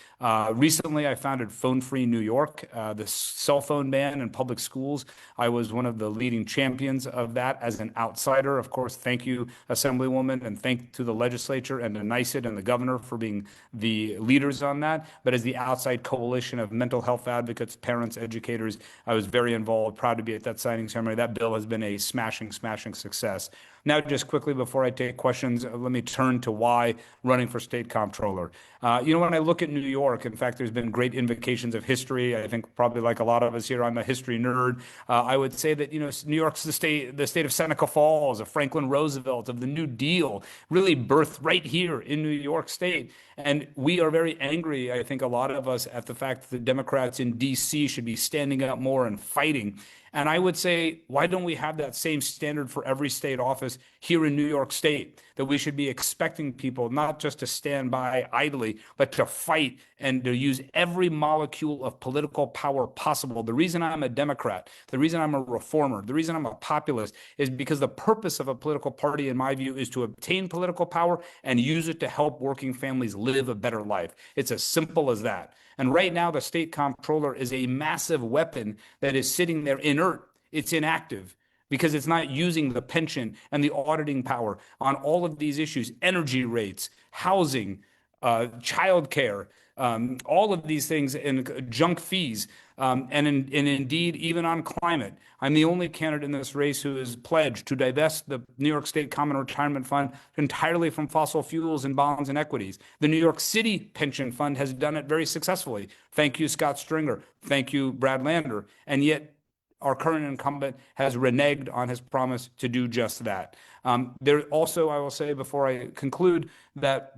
Recently, I founded Phone Free New York, the cell phone ban in public schools. I was one of the leading champions of that as an outsider. Of course, thank you, Assemblywoman, and thank to the legislature and to NYSED and the governor for being the leaders on that. But as the outside coalition of mental health advocates, parents, educators, I was very involved, proud to be at that signing ceremony. That bill has been a smashing success. Now, just quickly before I take questions, let me turn to why running for state comptroller. When I look at New York, in fact, there's been great invocations of history. I think probably like a lot of us here, I'm a history nerd. I would say that, New York's the state of Seneca Falls, of Franklin Roosevelt, of the New Deal, really birthed right here in New York State. And we are very angry, I think a lot of us, at the fact that the Democrats in D.C. should be standing up more and fighting. And I would say, why don't we have that same standard for every state office here in New York State? That we should be expecting people not just to stand by idly, but to fight and to use every molecule of political power possible. The reason I'm a Democrat, the reason I'm a reformer, the reason I'm a populist is because the purpose of a political party, in my view, is to obtain political power and use it to help working families live a better life. It's as simple as that. And right now, the state comptroller is a massive weapon that is sitting there inert. It's inactive because it's not using the pension and the auditing power on all of these issues, energy rates, housing, childcare, all of these things, and junk fees, and indeed even on climate. I'm the only candidate in this race who has pledged to divest the New York State Common Retirement Fund entirely from fossil fuels and bonds and equities. The New York City Pension Fund has done it very successfully. Thank you, Scott Stringer. Thank you, Brad Lander. And yet our current incumbent has reneged on his promise to do just that. There also, I will say before I conclude, that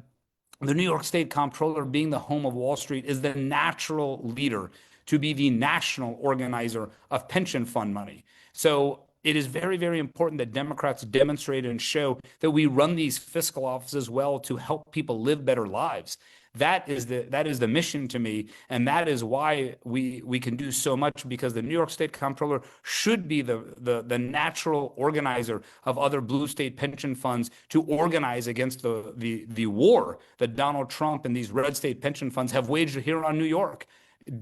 the New York State Comptroller, being the home of Wall Street, is the natural leader to be the national organizer of pension fund money. So it is very, very important that Democrats demonstrate and show that we run these fiscal offices well to help people live better lives. That is the mission to me, and that is why we can do so much, because the New York State Comptroller should be the natural organizer of other blue state pension funds to organize against the war that Donald Trump and these red state pension funds have waged here on New York,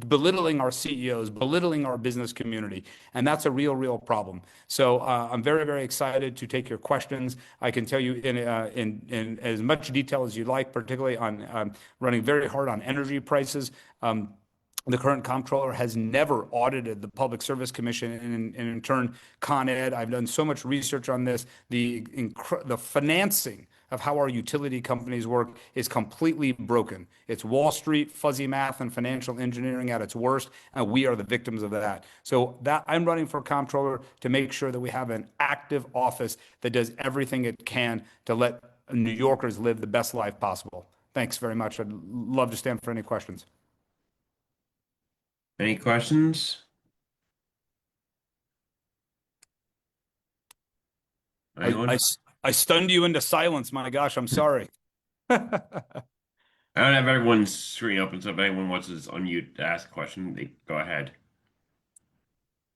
belittling our CEOs, belittling our business community. And that's a real problem. So I'm very, very excited to take your questions. I can tell you in as much detail as you'd like, particularly on running very hard on energy prices. The current comptroller has never audited the Public Service Commission, and in turn, Con Ed. I've done so much research on this. The financing of how our utility companies work is completely broken. It's Wall Street, fuzzy math, and financial engineering at its worst, and we are the victims of that. So that I'm running for comptroller to make sure that we have an active office that does everything it can to let New Yorkers live the best life possible. Thanks very much. I'd love to stand for any questions. Any questions? I stunned you into silence. My gosh, I'm sorry. I don't have everyone's screen open, so if anyone wants to unmute to ask a question, they go ahead.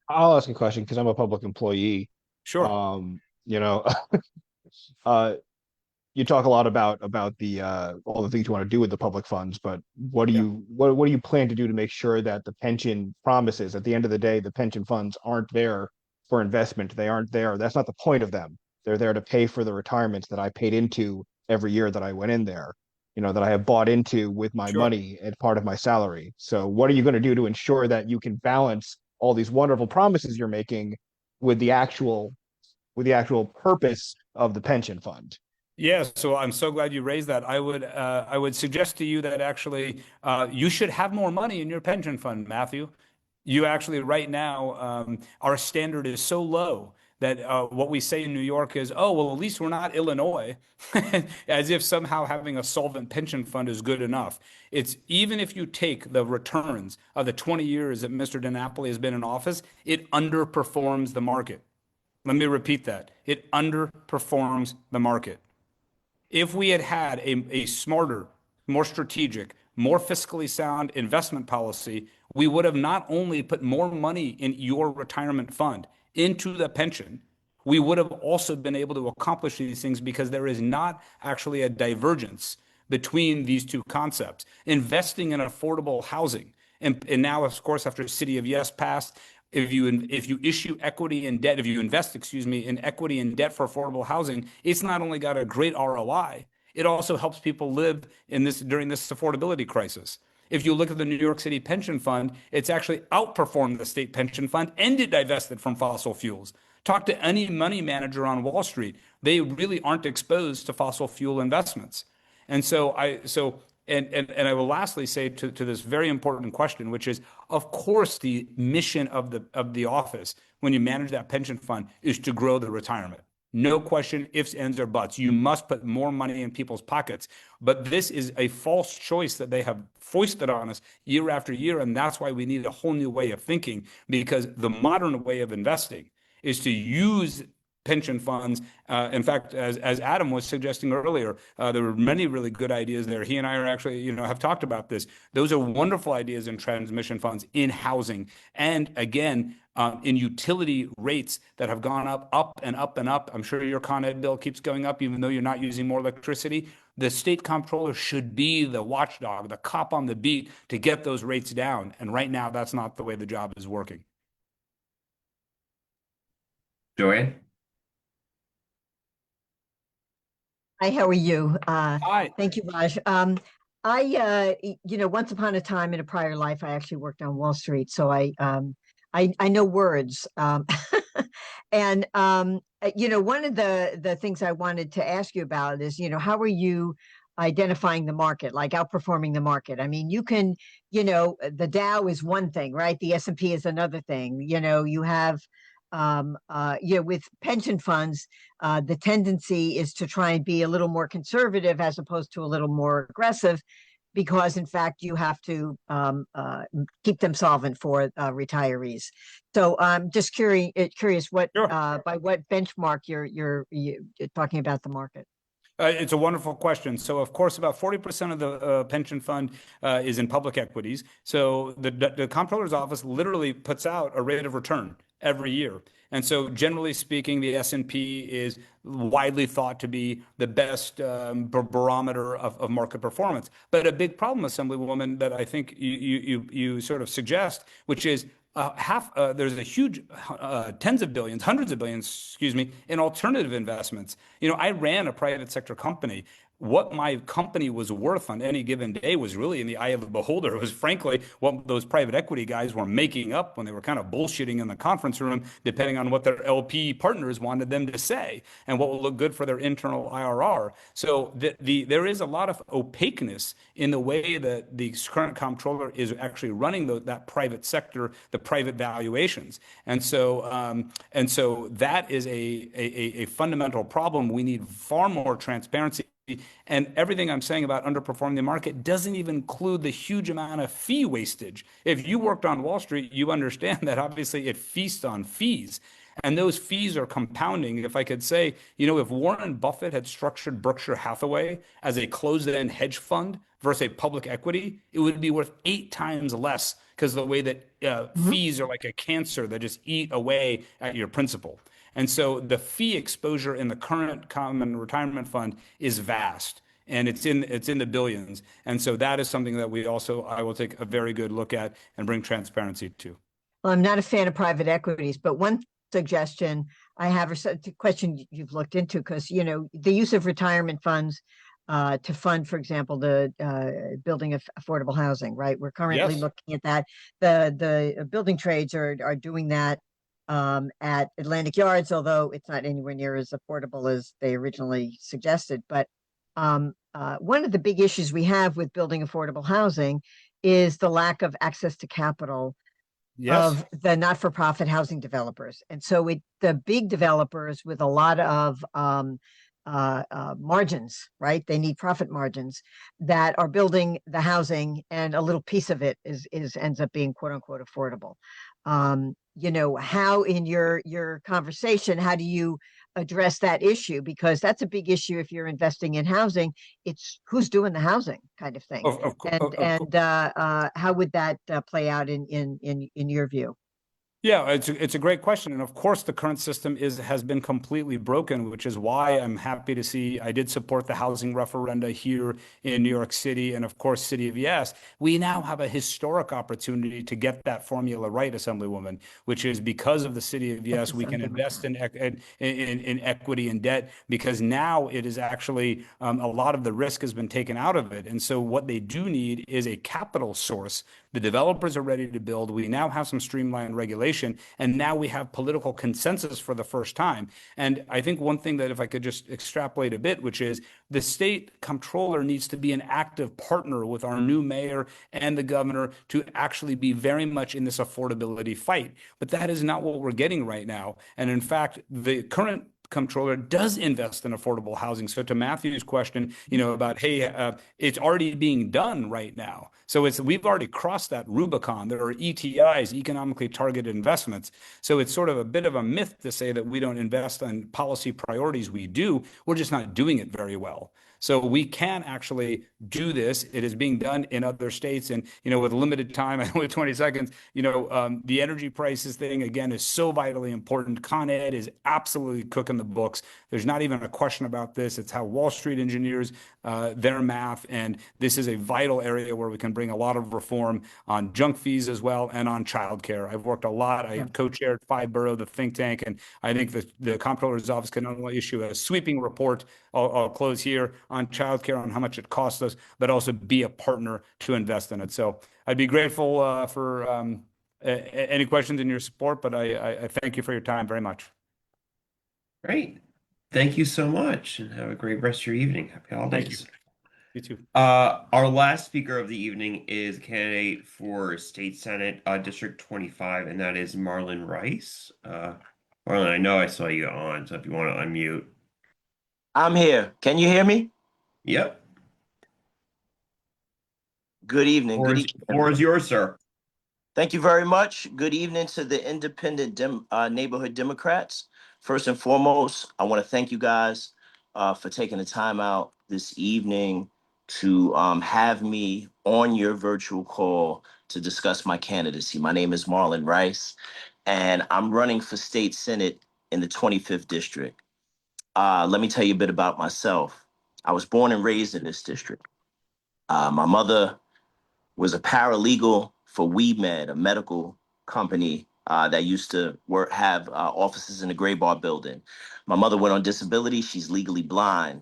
I'll ask a question because I'm a public employee. Sure. You talk a lot about the all the things you want to do with the public funds, but what do you plan to do to make sure that the pension promises, at the end of the day, the pension funds aren't there for investment? They aren't there. That's not the point of them. They're there to pay for the retirements that I paid into every year that I went in there. that I have bought into with my Sure. money as part of my salary. So what are you going to do to ensure that you can balance all these wonderful promises you're making with the actual purpose of the pension fund? Yeah, so I'm so glad you raised that. I would suggest to you that actually you should have more money in your pension fund, Matthew. You actually right now our standard is so low that what we say in New York is, oh well, at least we're not Illinois, as if somehow having a solvent pension fund is good enough. It's even if you take the returns of the 20 years that Mr. DiNapoli has been in office, it underperforms the market. Let me repeat that. It underperforms the market. If we had had a smarter, more strategic, more fiscally sound investment policy, we would have not only put more money in your retirement fund into the pension, we would have also been able to accomplish these things because there is not actually a divergence between these two concepts. Investing in affordable housing, and now, of course, after City of Yes passed, if you issue equity and debt, if you invest, in equity and debt for affordable housing, it's not only got a great ROI, it also helps people live during this affordability crisis. If you look at the New York City Pension Fund, it's actually outperformed the state pension fund and it divested from fossil fuels. Talk to any money manager on Wall Street. They really aren't exposed to fossil fuel investments. And and I will lastly say to this very important question, which is, of course, the mission of the office when you manage that pension fund is to grow the retirement. No question, ifs, ands, or buts. You must put more money in people's pockets. But this is a false choice that they have foisted on us year after year. And that's why we need a whole new way of thinking, because the modern way of investing is to use pension funds. In fact, as Adam was suggesting earlier, there were many really good ideas there. He and I are actually, have talked about this. Those are wonderful ideas in transmission funds, in housing, and again, in utility rates that have gone up and up and up. I'm sure your Con Ed bill keeps going up, even though you're not using more electricity. The state comptroller should be the watchdog, the cop on the beat to get those rates down. And right now, that's not the way the job is working. Joanne? Hi, how are you? Hi. Thank you, Raj. Once upon a time in a prior life, I actually worked on Wall Street, so I know words. And one of the things I wanted to ask you about is, how are you identifying the market, like outperforming the market? I mean, you can, the Dow is one thing, right? The S&P is another thing. You have with pension funds, the tendency is to try and be a little more conservative as opposed to a little more aggressive, because in fact you have to keep them solvent for retirees. So I'm just curious what by what benchmark you're talking about the market. It's a wonderful question. So, of course, about 40% of the pension fund is in public equities. So the comptroller's office literally puts out a rate of return every year. And so, generally speaking, the S&P is widely thought to be the best barometer of market performance. But a big problem, Assemblywoman, that I think you sort of suggest, which is there's a huge tens of billions, hundreds of billions, in alternative investments. I ran a private sector company. What my company was worth on any given day was really in the eye of the beholder. It was frankly what those private equity guys were making up when they were kind of bullshitting in the conference room, depending on what their LP partners wanted them to say and what will look good for their internal IRR. So there is a lot of opaqueness in the way that the current comptroller is actually running that private sector, the private valuations. And so that is a fundamental problem. We need far more transparency. And everything I'm saying about underperforming the market doesn't even include the huge amount of fee wastage. If you worked on Wall Street, you understand that obviously it feasts on fees. And those fees are compounding. If I could say, if Warren Buffett had structured Berkshire Hathaway as a closed-end hedge fund versus a public equity, it would be worth 8 times less because of the way that fees are like a cancer that just eat away at your principal. And so the fee exposure in the current common retirement fund is vast, and it's in the billions. And so that is something that I will take a very good look at and bring transparency to. Well, I'm not a fan of private equities, but one suggestion I have, or a question you've looked into, because the use of retirement funds to fund, for example, the building of affordable housing, right? We're currently Yes. looking at that. The building trades are doing that at Atlantic Yards, although it's not anywhere near as affordable as they originally suggested. But one of the big issues we have with building affordable housing is the lack of access to capital Yes. of the not-for-profit housing developers. And so the big developers with a lot of margins, right? They need profit margins that are building the housing, and a little piece of it ends up being quote unquote affordable. How in your conversation, how do you address that issue? Because that's a big issue if you're investing in housing. It's who's doing the housing kind of thing. How would that play out in your view? Yeah, it's a great question. And of course, the current system has been completely broken, which is why I'm happy to see I did support the housing referenda here in New York City and, of course, City of Yes. We now have a historic opportunity to get that formula right, Assemblywoman, which is because of the City of Yes, we can invest in equity and debt, because now it is actually a lot of the risk has been taken out of it. And so what they do need is a capital source. The developers are ready to build. We now have some streamlined regulation, and now we have political consensus for the first time. And I think one thing that, if I could just extrapolate a bit, which is the state comptroller needs to be an active partner with our new mayor and the governor to actually be very much in this affordability fight. But that is not what we're getting right now. And in fact, the current comptroller does invest in affordable housing. So to Matthew's question, about, hey, it's already being done right now. So we've already crossed that Rubicon. There are ETIs, economically targeted investments. So it's sort of a bit of a myth to say that we don't invest on policy priorities. We do. We're just not doing it very well. So we can actually do this. It is being done in other states. And, with limited time, I only 20 seconds, the energy prices thing, again, is so vitally important. Con Ed is absolutely cooking the books. There's not even a question about this. It's how Wall Street engineers their math. And this is a vital area where we can bring a lot of reform on junk fees as well, and on childcare. I've worked a lot. I co-chaired Five Borough, the think tank, and I think the comptroller's office can not only issue a sweeping report, I'll close here, on childcare, on how much it costs us, but also be a partner to invest in it. So I'd be grateful for any questions in your support, but I thank you for your time very much. Great. Thank you so much, and have a great rest of your evening. Happy holidays. Thank you. You too. Our last speaker of the evening is a candidate for State Senate, District 25, and that is Marlon Rice. Marlon, I know I saw you on, so if you want to unmute. I'm here. Can you hear me? Yep. Good evening. Good evening. Floor is yours, sir. Thank you very much. Good evening to the independent neighborhood Democrats. First and foremost, I want to thank you guys for taking the time out this evening to have me on your virtual call to discuss my candidacy. My name is Marlon Rice, and I'm running for State Senate in the 25th District. Let me tell you a bit about myself. I was born and raised in this district. My mother was a paralegal for WeMed, a medical company that used to have offices in the Gray Bar building. My mother went on disability. She's legally blind.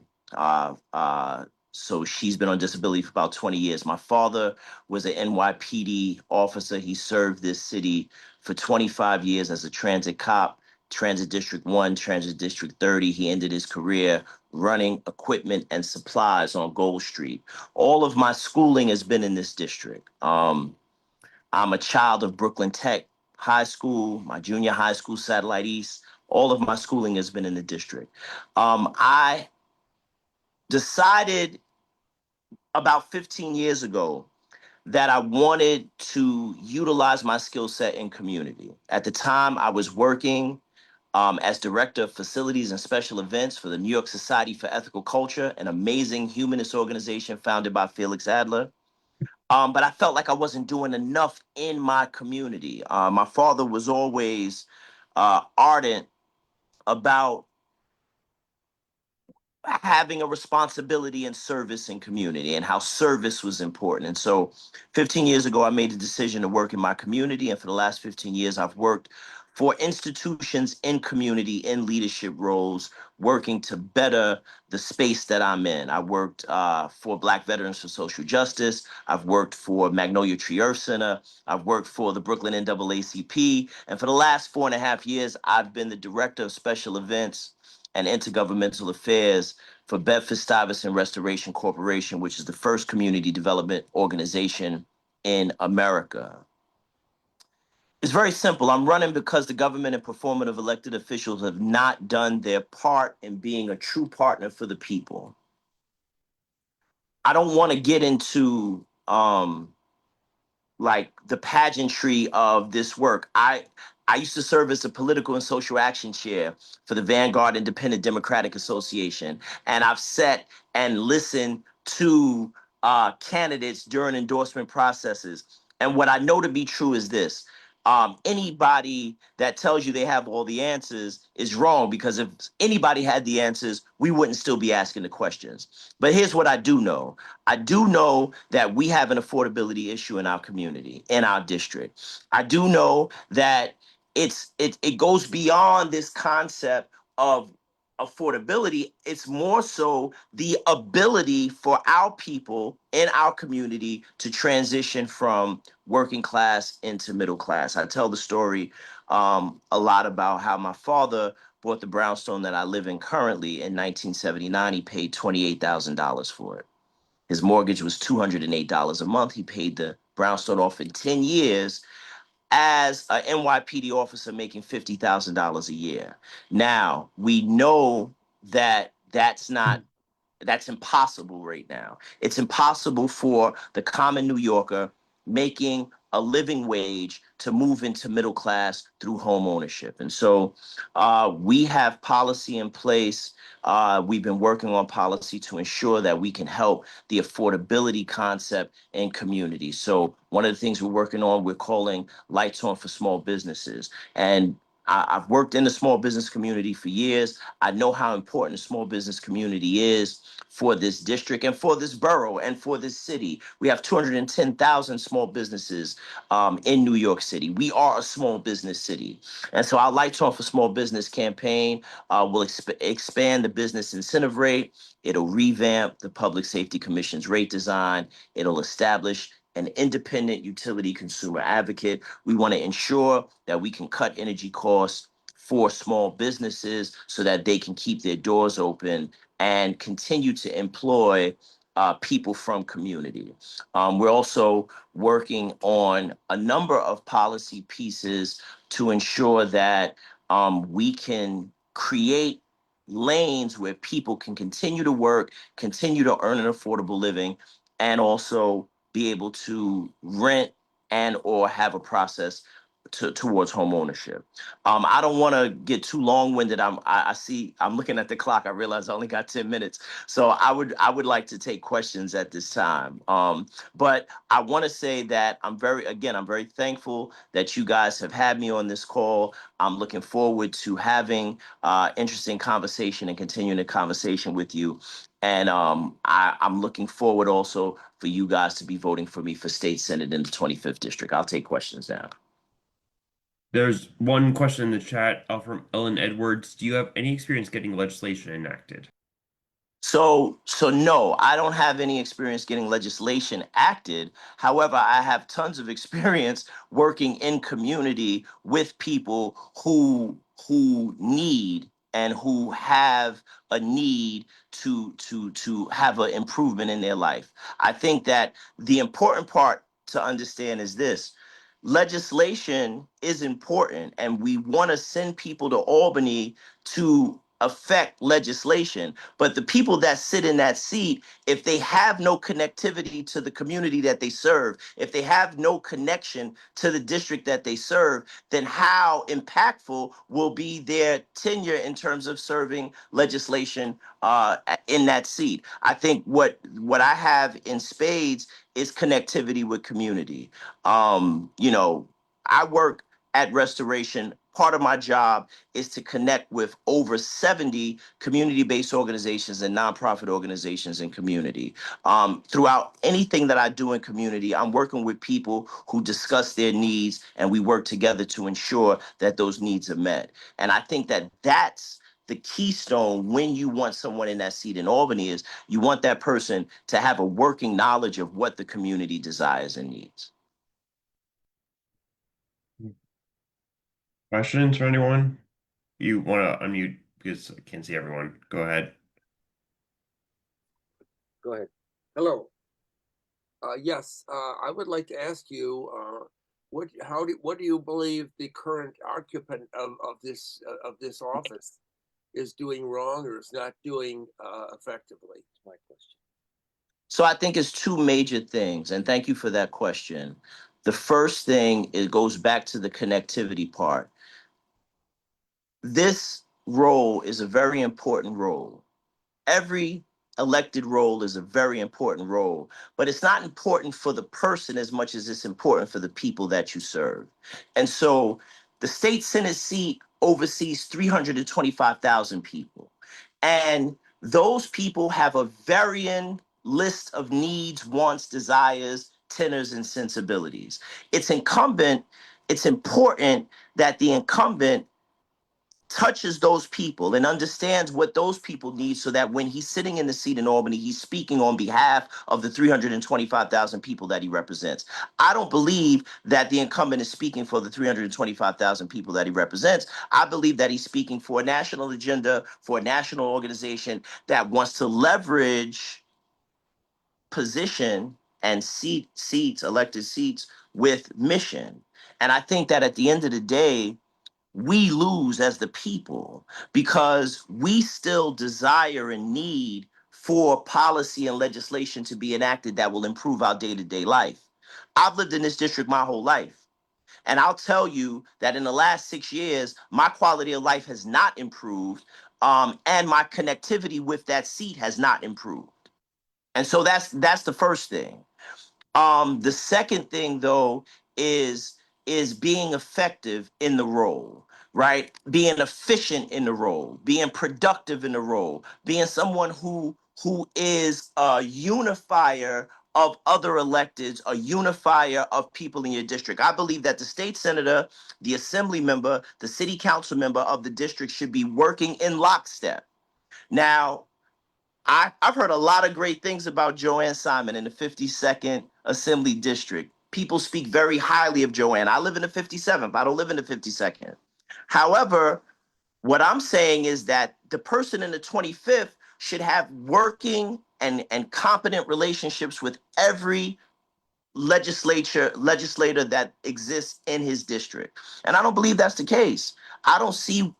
So she's been on disability for about 20 years. My father was an NYPD officer. He served this city for 25 years as a transit cop. Transit District 1, Transit District 30. He ended his career running equipment and supplies on Gold Street. All of my schooling has been in this district. I'm a child of Brooklyn Tech High School, my junior high school, Satellite East. All of my schooling has been in the district. I decided about 15 years ago that I wanted to utilize my skill set in community. At the time, I was working as Director of Facilities and Special Events for the New York Society for Ethical Culture, an amazing humanist organization founded by Felix Adler. But I felt like I wasn't doing enough in my community. My father was always ardent about having a responsibility and service in community, and how service was important. And so 15 years ago, I made the decision to work in my community. And for the last 15 years, I've worked for institutions in community, in leadership roles, working to better the space that I'm in. I worked for Black Veterans for Social Justice. I've worked for Magnolia Tree Earth Center. I've worked for the Brooklyn NAACP. And for the last 4.5 years, I've been the Director of Special Events and Intergovernmental Affairs for Bedford-Stuyvesant Restoration Corporation, which is the first community development organization in America. It's very simple. I'm running because the government and performative elected officials have not done their part in being a true partner for the people. I don't want to get into like the pageantry of this work. I used to serve as a political and social action chair for the Vanguard Independent Democratic Association, and I've sat and listened to candidates during endorsement processes. And what I know to be true is this. Anybody that tells you they have all the answers is wrong, because if anybody had the answers, we wouldn't still be asking the questions. But here's what I do know. I do know that we have an affordability issue in our community, in our district. I do know that it goes beyond this concept of affordability. It's more so the ability for our people in our community to transition from working class into middle class. I tell the story a lot about how my father bought the brownstone that I live in currently in 1979. He paid $28,000 for it. His mortgage was $208 a month. He paid the brownstone off in 10 years as an NYPD officer making $50,000 a year. Now, we know that that's impossible right now. It's impossible for the common New Yorker making a living wage to move into middle class through home ownership. And so we have policy in place. We've been working on policy to ensure that we can help the affordability concept in communities. So one of the things we're working on, we're calling Lights On for Small Businesses. And I've worked in the small business community for years. I know how important the small business community is for this district and for this borough and for this city. We have 210,000 small businesses in New York City. We are a small business city. And so our Lights On for Small Business campaign will expand the business incentive rate. It'll revamp the Public Safety Commission's rate design. It'll establish an independent utility consumer advocate. We want to ensure that we can cut energy costs for small businesses so that they can keep their doors open and continue to employ people from community. We're also working on a number of policy pieces to ensure that we can create lanes where people can continue to work, continue to earn an affordable living, and also be able to rent and or have a process towards home ownership. I don't want to get too long-winded. I see I'm looking at the clock. I realize I only got 10 minutes. So I would like to take questions at this time. But I want to say that I'm very thankful that you guys have had me on this call. I'm looking forward to having interesting conversation and continuing the conversation with you. And I'm looking forward also for you guys to be voting for me for state senate in the 25th district. I'll take questions now. There's one question in the chat from Ellen Edwards. Do you have any experience getting legislation enacted? So no, I don't have any experience getting legislation acted. However, I have tons of experience working in community with people who need and who have a need to have an improvement in their life. I think that the important part to understand is this. Legislation is important, and we want to send people to Albany to affect legislation. But the people that sit in that seat, if they have no connectivity to the community that they serve, if they have no connection to the district that they serve, then how impactful will be their tenure in terms of serving legislation in that seat? I think what I have in spades is connectivity with community. I work at Restoration part of my job is to connect with over 70 community-based organizations and nonprofit organizations in community. Throughout anything that I do in community, I'm working with people who discuss their needs, and we work together to ensure that those needs are met. And I think that that's the keystone when you want someone in that seat in Albany, is you want that person to have a working knowledge of what the community desires and needs. Questions from anyone? You want to unmute because I can't see everyone. Go ahead. Go ahead. Hello. Yes, I would like to ask you, what do you believe the current occupant of this office is doing wrong or is not doing effectively? That's my question. So I think it's two major things, and thank you for that question. The first thing, it goes back to the connectivity part. This role is a very important role. Every elected role is a very important role, but it's not important for the person as much as it's important for the people that you serve. And so the state Senate seat oversees 325,000 people. And those people have a varying list of needs, wants, desires, tenors, and sensibilities. It's important that the incumbent touches those people and understands what those people need, so that when he's sitting in the seat in Albany, he's speaking on behalf of the 325,000 people that he represents. I don't believe that the incumbent is speaking for the 325,000 people that he represents. I believe that he's speaking for a national agenda, for a national organization that wants to leverage position and elected seats with mission. And I think that at the end of the day, we lose as the people because we still desire and need for policy and legislation to be enacted that will improve our day-to-day life. I've lived in this district my whole life. And I'll tell you that in the last 6 years, my quality of life has not improved, and my connectivity with that seat has not improved. And so that's the first thing. The second thing, though, is being effective in the role, right? Being efficient in the role, being productive in the role, being someone who is a unifier of other electeds, a unifier of people in your district. I believe that the state senator, the assembly member, the city council member of the district should be working in lockstep. Now, I've heard a lot of great things about Joanne Simon in the 52nd Assembly District. People speak very highly of Joanne. I live in the 57th. I don't live in the 52nd. However, what I'm saying is that the person in the 25th should have working and competent relationships with every legislator that exists in his district. And I don't believe that's the case. I don't see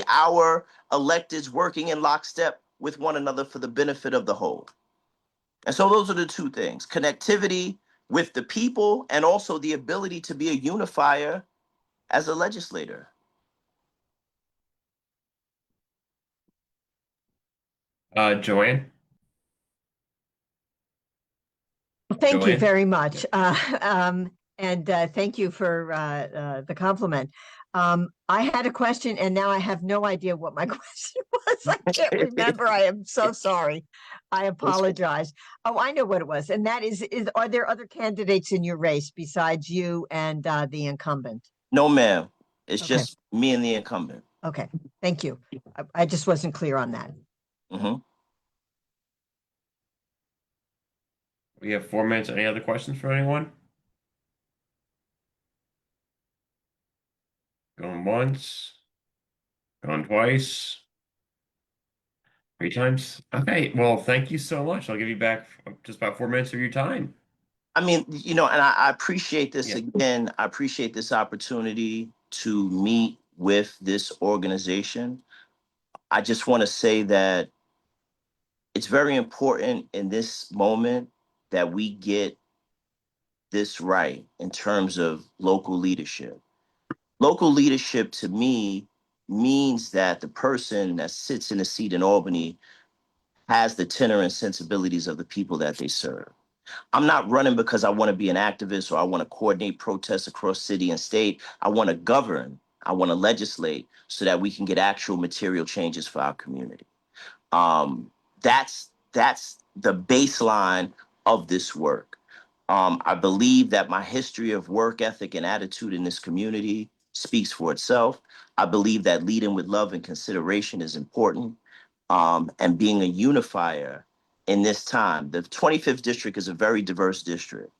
our electeds working in lockstep with one another for the benefit of the whole. And so those are the two things: connectivity with the people and also the ability to be a unifier as a legislator. Joanne? Thank you Joanne? very much. And thank you for the compliment. I had a question and now I have no idea what my question was. I can't remember. I am so sorry. I apologize. Oh, I know what it was. And that is are there other candidates in your race besides you and the incumbent? No, ma'am. It's Okay. just me and the incumbent. Okay, thank you. I just wasn't clear on that. Mm-hmm. We have 4 minutes. Any other questions for anyone? Going once, going twice, 3 times. Okay, well, thank you so much. I'll give you back just about 4 minutes of your time. I mean, and I appreciate this Yeah. again. I appreciate this opportunity to meet with this organization. I just want to say that it's very important in this moment that we get this right in terms of local leadership. Local leadership to me means that the person that sits in a seat in Albany has the tenor and sensibilities of the people that they serve. I'm not running because I want to be an activist or I want to coordinate protests across city and state. I want to govern I want to legislate so that we can get actual material changes for our community. That's the baseline of this work. I believe that my history of work ethic and attitude in this community speaks for itself. I believe that leading with love and consideration is important, and being a unifier in this time. The 25th district is a very diverse district.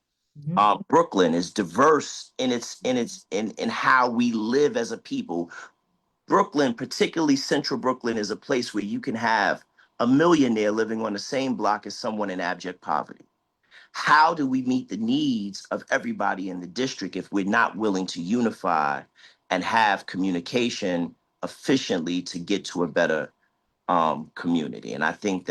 Brooklyn is diverse in how we live as a people. Brooklyn, particularly Central Brooklyn, is a place where you can have a millionaire living on the same block as someone in abject poverty. How do we meet the needs of everybody in the district if we're not willing to unify and have communication efficiently to get to a better community? And I think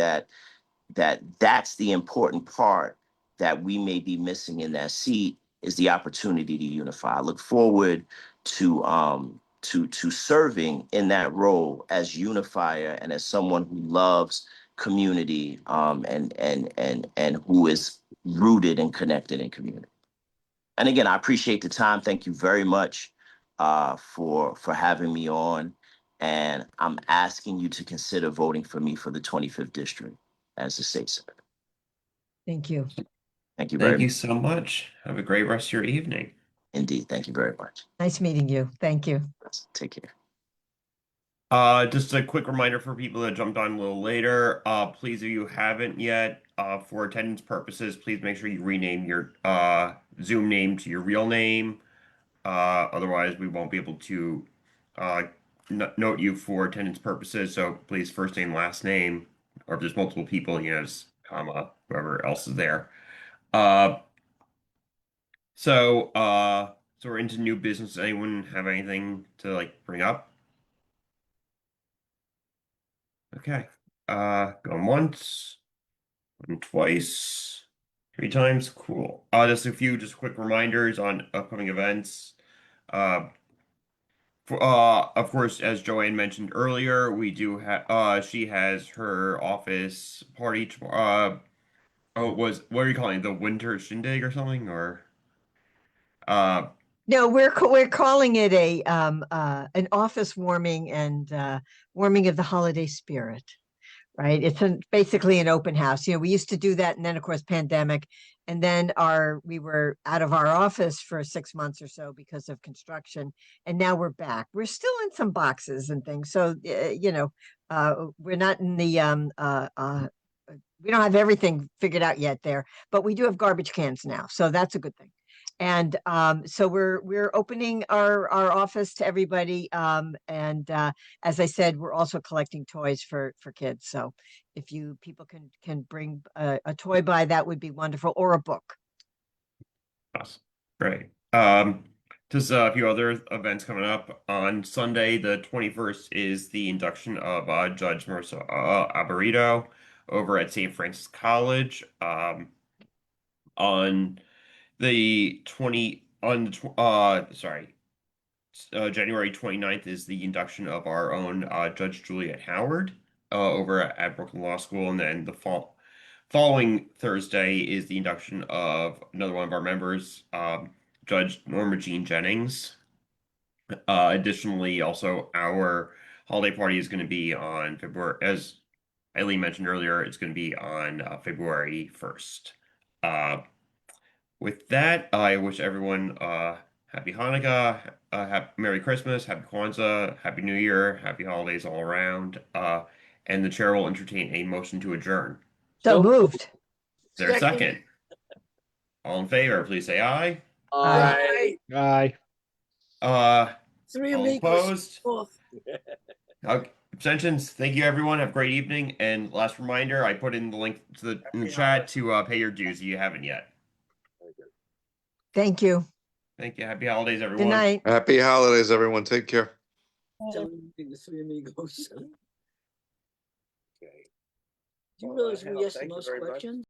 that's the important part that we may be missing in that seat, is the opportunity to unify. I look forward to serving in that role as unifier and as someone who loves community, and who is rooted and connected in community. And again, I appreciate the time. Thank you very much for having me on. And I'm asking you to consider voting for me for the 25th district as the state senator. Thank you. Thank you very Thank you much. so much. Have a great rest of your evening. Indeed. Thank you very much. Nice meeting you. Thank you. Take care. Just a quick reminder for people that jumped on a little later. Please, if you haven't yet, for attendance purposes, please make sure you rename your Zoom name to your real name. Otherwise, we won't be able to note you for attendance purposes. So please, first name, last name, or if there's multiple people, just comma, whoever else is there. So we're into new business. Does anyone have anything to bring up? Okay. Going once, going twice, 3 times. Cool. Just a few quick reminders on upcoming events. Of course, as Joanne mentioned earlier, we do have she has her office party tomorrow. What are you calling it? The winter shindig or something? Or No, we're calling it an office warming and warming of the holiday spirit, right? It's basically an open house. We used to do that, and then of course pandemic, and then we were out of our office for 6 months or so because of construction, and now we're back. We're still in some boxes and things, so we're not in the we don't have everything figured out yet there, but we do have garbage cans now, so that's a good thing. And so we're opening our office to everybody. And as I said, we're also collecting toys for kids. So if people can bring a toy by, that would be wonderful, or a book. awesome. Great. Just a few other events coming up. On Sunday, the 21st, is the induction of Judge Marissa Aburrito over at St. Francis College. On January 29th is the induction of our own Judge Juliet Howard over at Brooklyn Law School, and then the following Thursday is the induction of another one of our members, Judge Norma Jean Jennings. Additionally, also our holiday party is going to be on February, as Eileen mentioned earlier, it's going to be on February 1st. With that, I wish everyone happy Hanukkah, Merry Christmas, Happy Kwanzaa, Happy New Year, Happy Holidays all around. And the chair will entertain a motion to adjourn. So moved. Is there a second? All in favor, please say aye. Aye. Aye. Three All amigos. opposed? Abstentions. Thank you, everyone. Have a great evening. And last reminder, I put in the link to in the chat to pay your dues if you haven't yet. Thank you. Thank you. Happy holidays, everyone. Good night. Happy holidays, everyone. Take care. The three amigos. Okay. Do you realize Hal, we asked the thank you most very much. questions?